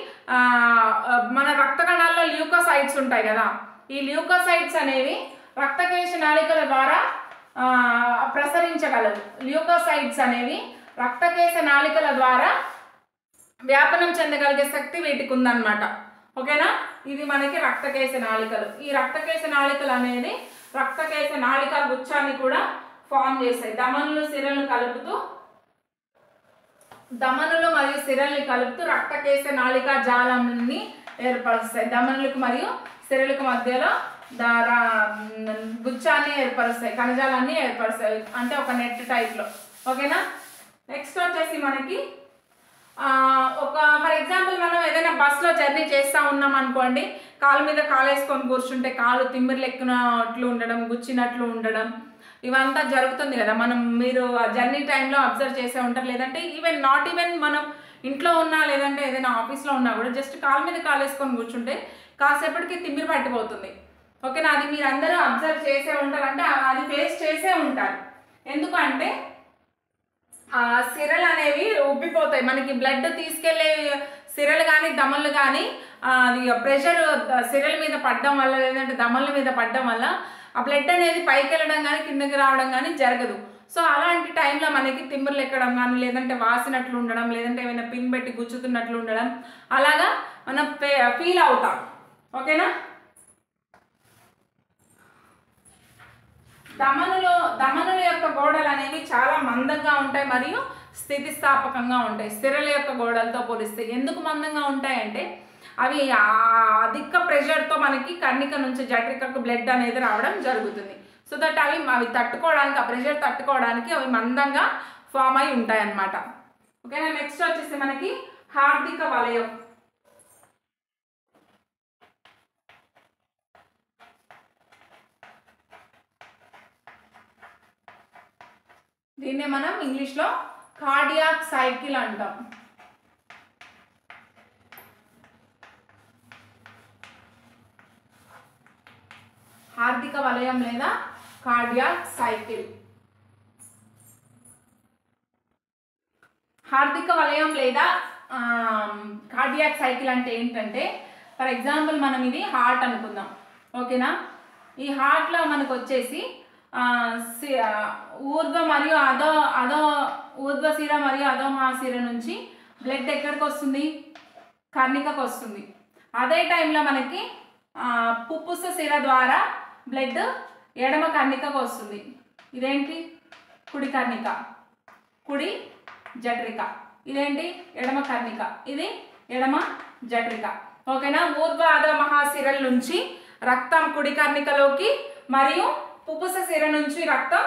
మన రక్త కణాల్లో ల్యూకోసైట్స్ ఉంటాయి కదా, ఈ ల్యూకోసైట్స్ అనేవి రక్తకేశ నాళికల ద్వారా ప్రసరించగలవు. ల్యూకోసైట్స్ అనేవి రక్తకేశ నాళికల ద్వారా వ్యాపనం చెందగలిగే శక్తి వీటికి ఉందన్నమాట. ఓకేనా, ఇది మనకి రక్తకేశ నాళికలు. ఈ రక్తకేశ నాళికలు అనేది రక్తకేశ నాళిక గుచ్చాన్ని కూడా ఫామ్ చేస్తాయి. ధమనులు మరియు సిరల్ని కలుపుతూ రక్తకేశ నాళికా జాలాన్ని ఏర్పరుస్తాయి. ధమనులకు మరియు సిరలకు మధ్యలో గుచ్చాన్ని ఏర్పరుస్తాయి, కణజాలాన్ని ఏర్పరుస్తాయి, అంటే ఒక నెట్ టైప్లో. ఓకేనా, నెక్స్ట్ వచ్చేసి మనకి ఒక ఫర్ ఎగ్జాంపుల్ మనం ఏదైనా బస్లో జర్నీ చేస్తూ ఉన్నాం అనుకోండి, కాలు మీద కాలు వేసుకొని కూర్చుంటే కాలు తిమ్మిర్లు ఎక్కినట్లు ఉండడం, గుచ్చినట్లు ఉండడం, ఇవంతా జరుగుతుంది కదా. మీరు జర్నీ టైంలో అబ్జర్వ్ చేసే ఉంటారు. లేదంటే నాట్ ఈవెన్ మనం ఇంట్లో ఉన్నా లేదంటే ఏదైనా ఆఫీస్లో ఉన్నా కూడా జస్ట్ కాలు మీద కాలు వేసుకొని కూర్చుంటే కాసేపటికి తిమ్మిరి పట్టిపోతుంది. ఓకేనా, అది మీరు అందరూ అబ్జర్వ్ చేసే ఉంటారు, అంటే అది ఫేస్ చేసే ఉంటారు. ఎందుకంటే సిరలు అనేవి ఉబ్బిపోతాయి. మనకి బ్లడ్ తీసుకెళ్లే సిరలు కానీ ధమనులు కానీ అది ప్రెషర్ సిరల మీద పడడం వల్ల లేదంటే ధమనుల మీద పడడం వల్ల ఆ బ్లడ్ అనేది పైకి వెళ్ళడం కానీ కిందకి రావడం కానీ జరగదు. సో అలాంటి టైంలో మనకి తిమ్మిర్లు ఎక్కడం కానీ లేదంటే వాసినట్లు ఉండడం లేదంటే ఏమైనా పిన్ పెట్టి గుచ్చుతున్నట్లు ఉండడం అలాగా మనం ఫీల్ అవుతాం. ఓకేనా, ధమనుల యొక్క గోడలు అనేవి చాలా మందంగా ఉంటాయి మరియు స్థితిస్థాపకంగా ఉంటాయి సిరల యొక్క గోడలతో పోలిస్తే. ఎందుకు మందంగా ఉంటాయంటే అవి అధిక ప్రెషర్తో మనకి కర్ణిక నుంచి జఠరికకు బ్లడ్ అనేది రావడం జరుగుతుంది. సో దట్ అవి తట్టుకోవడానికి, ఆ ప్రెషర్ తట్టుకోవడానికి అవి మందంగా ఫామ్ అయి ఉంటాయి అన్నమాట. ఓకేనా, నెక్స్ట్ వచ్చేసి మనకి హార్దిక వలయం. దీన్నే మనం ఇంగ్లీష్లో కార్డియాక్ సైకిల్ అంటాం. హార్దిక వలయం లేదా కార్డియాక్ సైకిల్. హార్దిక వలయం లేదా కార్డియాక్ సైకిల్ అంటే ఏంటంటే ఫర్ ఎగ్జాంపుల్ మనం ఇది హార్ట్ అనుకుందాం. ఓకేనా, ఈ హార్ట్లో మనకు వచ్చేసి ఊర్ధ్వ మరియు ఊర్ధ్వశిర మరియు అధోమహాశిర నుంచి బ్లడ్ ఎక్కడికి వస్తుంది, కర్ణికకు వస్తుంది. అదే టైంలో మనకి పుప్పుస శిర ద్వారా బ్లడ్ ఎడమ కర్ణికకు వస్తుంది. ఇదేంటి, కుడి కర్ణిక, కుడి జఠరిక. ఇదేంటి, ఎడమ కర్ణిక, ఇది ఎడమ జఠరిక. ఓకేనా, ఊర్ధ్వ అధోమహాశిరల నుంచి రక్తం కుడి కర్ణికలోకి మరియు పుప్పుస శిర నుంచి రక్తం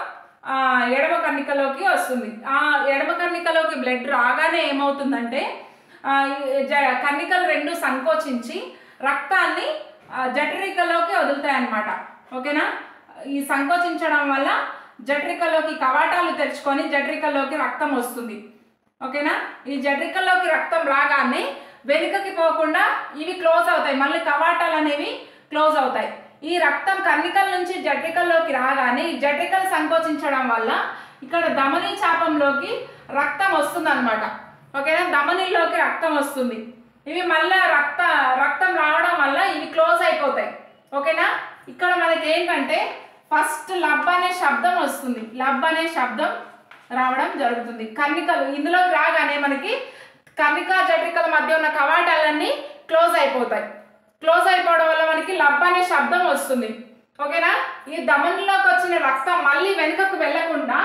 ఎడమ కర్ణికలోకి వస్తుంది. ఆ ఎడమ కర్ణికలోకి బ్లడ్ రాగానే ఏమవుతుందంటే కర్ణికలు రెండు సంకోచించి రక్తాన్ని జఠరికలోకి వదులుతాయి అన్నమాట. ఓకేనా, ఈ సంకోచించడం వల్ల జఠరికలోకి కవాటాలు తెరుచుకొని జఠరికలోకి రక్తం వస్తుంది. ఓకేనా, ఈ జఠరికలోకి రక్తం రాగానే వెనుకకి పోకుండా ఇవి క్లోజ్ అవుతాయి, మళ్ళీ కవాటాలు అనేవి క్లోజ్ అవుతాయి. ఈ రక్తం కర్ణికల నుంచి జఠరికల్లోకి రాగానే ఈ జఠరికలు సంకోచించడం వల్ల ఇక్కడ ధమనీ చాపంలోకి రక్తం వస్తుంది అనమాట. ఓకేనా, ధమనీలోకి రక్తం వస్తుంది. ఇవి మళ్ళీ రక్తం రావడం వల్ల ఇవి క్లోజ్ అయిపోతాయి. ఓకేనా, ఇక్కడ మనకి ఏంటంటే ఫస్ట్ లబ్ అనే శబ్దం వస్తుంది, లబ్ అనే శబ్దం రావడం జరుగుతుంది. కర్ణికలు ఇందులోకి రాగానే మనకి కర్ణిక జఠరికల మధ్య ఉన్న కవాటాలన్నీ క్లోజ్ అయిపోతాయి. క్లోజ్ అయిపోవడం వల్ల మనకి లబ్ అనే శబ్దం వస్తుంది. ఓకేనా, ఈ ధమనిలోకి వచ్చిన రక్తం మళ్ళీ వెనుకకు వెళ్ళకుండా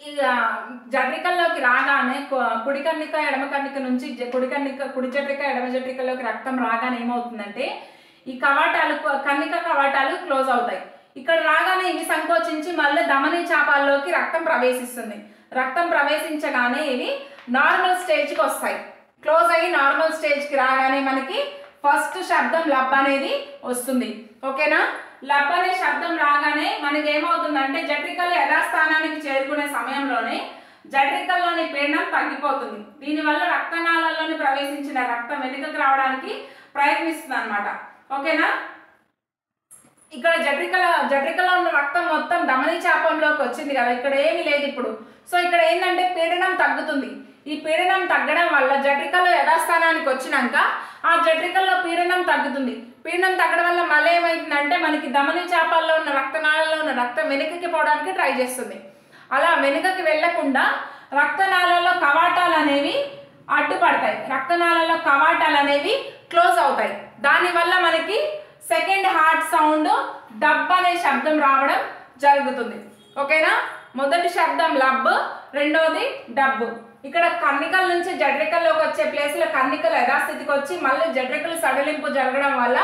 ఇక జఠరికల్లోకి రాగానే కుడి కర్ణిక ఎడమ కర్ణిక నుంచి కుడి జఠరిక ఎడమ జఠరికల్లోకి రక్తం రాగానే ఏమవుతుందంటే ఈ కవాటాలు కర్ణిక కవాటాలు క్లోజ్ అవుతాయి. ఇక్కడ రాగానే ఇవి సంకోచించి మళ్ళీ ధమనీ చాపాల్లోకి రక్తం ప్రవేశిస్తుంది. రక్తం ప్రవేశించగానే ఇవి నార్మల్ స్టేజ్కి వస్తాయి. క్లోజ్ అయ్యి నార్మల్ స్టేజ్కి రాగానే మనకి ఫస్ట్ శబ్దం లబ్ అనేది వస్తుంది. ఓకేనా, లబ్ అనే శబ్దం రాగానే మనకి ఏమవుతుందంటే జఠరికలు యథాస్థానానికి చేరుకునే సమయంలోనే జఠరికల్లోని పీడనం తగ్గిపోతుంది. దీనివల్ల రక్తనాళాల్లోని ప్రవేశించిన రక్తం వెనుకకు రావడానికి ప్రయత్నిస్తుంది అనమాట. ఓకేనా, ఇక్కడ జఠరికలో ఉన్న రక్తం మొత్తం ధమనీ చాపంలోకి వచ్చింది కదా, ఇక్కడ ఏమీ లేదు ఇప్పుడు. సో ఇక్కడ ఏంటంటే పీడనం తగ్గుతుంది. ఈ పీడనం తగ్గడం వల్ల జఠరికలు యథాస్థానానికి వచ్చినాక ఆ జఠరికల్లో పీడనం తగ్గుతుంది. పీడనం తగ్గడం వల్ల మళ్ళీ ఏమైందంటే మనకి ధమనీ చాపాల్లో ఉన్న రక్తనాళాల్లో ఉన్న రక్తం వెనుకకి పోవడానికి ట్రై చేస్తుంది. అలా వెనుకకి వెళ్లకుండా రక్తనాళాల్లో కవాటాలు అనేవి అడ్డుపడతాయి, రక్తనాళాల్లో కవాటాలు అనేవి క్లోజ్ అవుతాయి. దానివల్ల మనకి సెకండ్ హార్ట్ సౌండ్ డబ్ అనే శబ్దం రావడం జరుగుతుంది. ఓకేనా, మొదటి శబ్దం లబ్, రెండోది డబ్. ఇక్కడ కర్ణికల నుంచి జఠరికల్లోకి వచ్చే ప్లేస్లో కర్ణికలు యథాస్థితికి వచ్చి మళ్ళీ జఠరికలు సడలింపు జరగడం వల్ల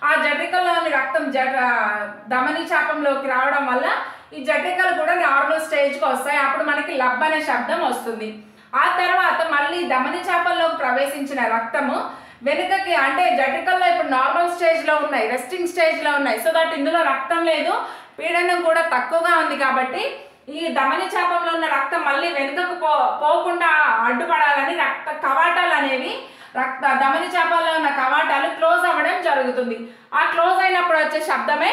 ఆ జఠరికల్లోని రక్తం ధమనీ చాపంలోకి రావడం వల్ల ఈ జఠరికలు కూడా నార్మల్ స్టేజ్కి వస్తాయి. అప్పుడు మనకి లబ్ అనే శబ్దం వస్తుంది. ఆ తర్వాత మళ్ళీ ధమనీ చాపంలోకి ప్రవేశించిన రక్తము వెనుకకి అంటే జఠరికల్లో ఇప్పుడు నార్మల్ స్టేజ్లో ఉన్నాయి, రెస్టింగ్ స్టేజ్లో ఉన్నాయి. సో దట్ ఇందులో రక్తం లేదు, పీడనం కూడా తక్కువగా ఉంది. కాబట్టి ఈ ధమనీ చాపంలో ఉన్న రక్తం మళ్ళీ వెనుకకు పోకుండా అడ్డుపడాలని కవాటాలు అనేవి ధమనీ చాపంలో ఉన్న కవాటాలు క్లోజ్ అవ్వడం జరుగుతుంది. ఆ క్లోజ్ అయినప్పుడు వచ్చే శబ్దమే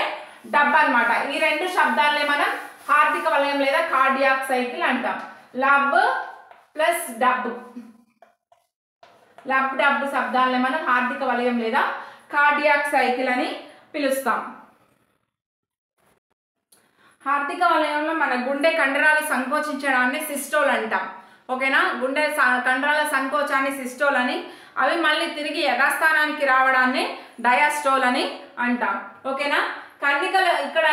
డబ్ అనమాట. ఈ రెండు శబ్దాలనే మనం హార్దిక వలయం లేదా కార్డియాక్ సైకిల్ అంటాం. లబ్ ప్లస్ డబ్, లబ్ డబ్ శబ్దాలనే మనం హార్దిక వలయం లేదా కార్డియాక్ సైకిల్ అని పిలుస్తాం. హార్దిక వలయంలో మన గుండె కండరాలు సంకోచించడాన్ని సిస్టోల్ అంటాం. ఓకేనా, గుండె కండరాల సంకోచాన్ని సిస్టోల్ అని, అవి మళ్ళీ తిరిగి యథాస్థానానికి రావడాన్ని డయాస్టోల్ అని అంటాం. ఓకేనా, కర్ణికల ఇక్కడ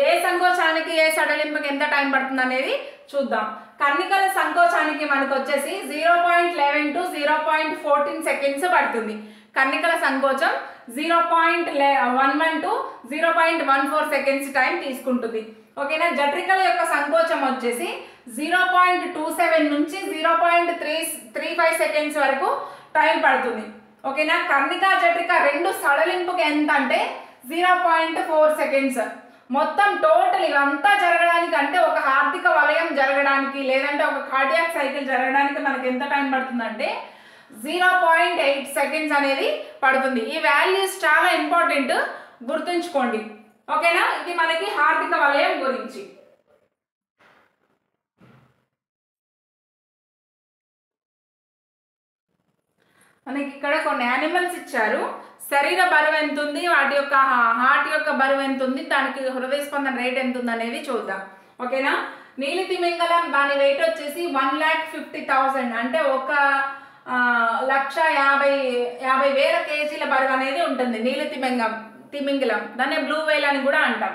ఏ సంకోచానికి ఏ సడలింపుకి ఎంత టైం పడుతుంది అనేది చూద్దాం. కర్ణికల సంకోచానికి మనకు వచ్చేసి 0.11 to 0.14 సెకండ్స్ పడుతుంది. కర్ణికల సంకోచం 0.11 to 0.14 సెకండ్స్ టైం తీసుకుంటుంది. ఓకేనా, జఠరికల యొక్క సంకోచం వచ్చేసి 0.27 నుంచి 0.35 సెకండ్స్ వరకు టైం పడుతుంది. ఓకేనా, కర్ణిక జఠరిక రెండు సడలింపుకి ఎంత అంటే 0.4 సెకండ్స్. మొత్తం టోటల్ ఇవంతా జరగడానికి అంటే ఒక హార్దిక వలయం జరగడానికి లేదంటే ఒక కార్డియాక్ సైకిల్ జరగడానికి మనకి ఎంత టైం పడుతుందంటే 0.8 సెకండ్స్ అనేది పడుతుంది. ఈ వాల్యూస్ చాలా ఇంపార్టెంట్, గుర్తుంచుకోండి. ఓకేనా, ఇది మనకి హార్దిక వలయం గురించి. మనకి ఇక్కడ కొన్ని యానిమల్స్ ఇచ్చారు. శరీర బరువు ఎంత ఉంది, వాటి యొక్క హార్ట్ యొక్క బరువు ఎంత ఉంది, దానికి హృదయ స్పందన రేట్ ఎంత ఉంది అనేది చూద్దాం. ఓకేనా, నీలి తిమింగలం దాని వెయిట్ వచ్చేసి 1,50,000 అంటే 1,50,000 కేజీల బరువు అనేది ఉంటుంది. నీలి తిమింగలం దాన్ని బ్లూ వేల్ అని కూడా అంటాం.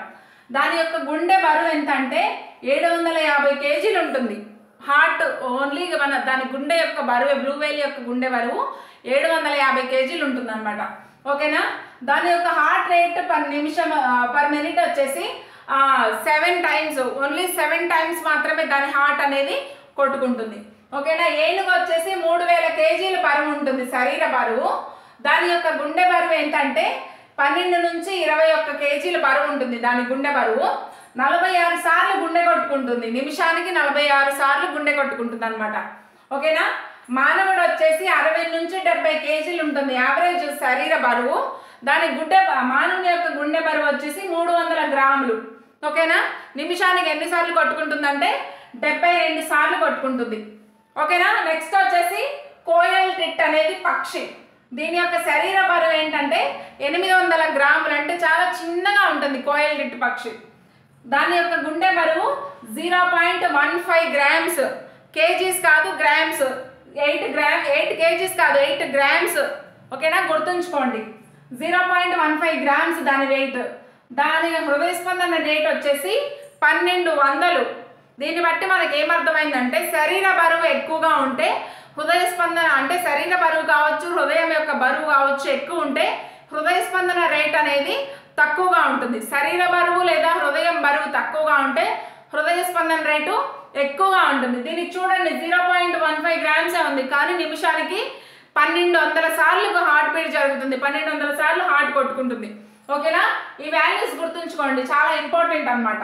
దాని యొక్క గుండె బరువు ఎంత అంటే 750 కేజీలు ఉంటుంది. హార్ట్ ఓన్లీ దాని గుండె యొక్క బరువు, బ్లూ వేల్ యొక్క గుండె బరువు 750 కేజీలు ఉంటుంది అనమాట. ఓకేనా, దాని యొక్క హార్ట్ రేట్ పర్ మినిట్ వచ్చేసి 7 టైమ్స్, ఓన్లీ 7 టైమ్స్ మాత్రమే దాని హార్ట్ అనేది కొట్టుకుంటుంది. ఓకేనా. ఏనుగు వచ్చేసి 3000 కేజీల బరువు ఉంటుంది శరీర బరువు. దాని యొక్క గుండె బరువు ఏంటంటే 12 నుంచి 21 కేజీల బరువు ఉంటుంది దాని గుండె బరువు. 46 సార్లు గుండె కొట్టుకుంటుంది, నిమిషానికి 46 సార్లు గుండె కొట్టుకుంటుంది అనమాట. ఓకేనా. మానవుడు వచ్చేసి 60 నుంచి 70 కేజీలు ఉంటుంది యావరేజ్ శరీర బరువు. దాని మానవుని యొక్క గుండె బరువు వచ్చేసి 300 గ్రాములు. ఓకేనా. నిమిషానికి ఎన్నిసార్లు కొట్టుకుంటుందంటే 72 సార్లు కొట్టుకుంటుంది. ఓకేనా. నెక్స్ట్ వచ్చేసి కోయల్ టిట్ అనేది పక్షి. దీని యొక్క శరీర బరువు ఏంటంటే 800 గ్రాములు, అంటే చాలా చిన్నగా ఉంటుంది కోయల్ టిట్ పక్షి. దాని యొక్క గుండె బరువు 0.15 గ్రామ్స్, కేజీస్ కాదు గ్రామ్స్, 8 కేజీస్ కాదు 8 గ్రామ్స్. ఓకేనా, గుర్తుంచుకోండి. 0.15 గ్రామ్స్ దాని వెయిట్. దాని హృదయ స్పందన రేట్ వచ్చేసి 1200. దీన్ని బట్టి మనకి ఏమర్థమైందంటే శరీర బరువు ఎక్కువగా ఉంటే హృదయ స్పందన, అంటే శరీర బరువు కావచ్చు, హృదయం యొక్క బరువు కావచ్చు ఎక్కువ ఉంటే హృదయ స్పందన రేట్ అనేది తక్కువగా ఉంటుంది. శరీర బరువు లేదా హృదయం బరువు తక్కువగా ఉంటే హృదయ స్పందన రేటు ఎక్కువగా ఉంటుంది. దీనికి చూడండి 0.15 గ్రామ్సే ఉంది, కానీ నిమిషానికి 1200 సార్లు హార్ట్ బీట్ జరుగుతుంది, 1200 సార్లు హార్ట్ కొట్టుకుంటుంది. ఓకేనా. ఈ వాల్యూస్ గుర్తుంచుకోండి, చాలా ఇంపార్టెంట్ అన్నమాట.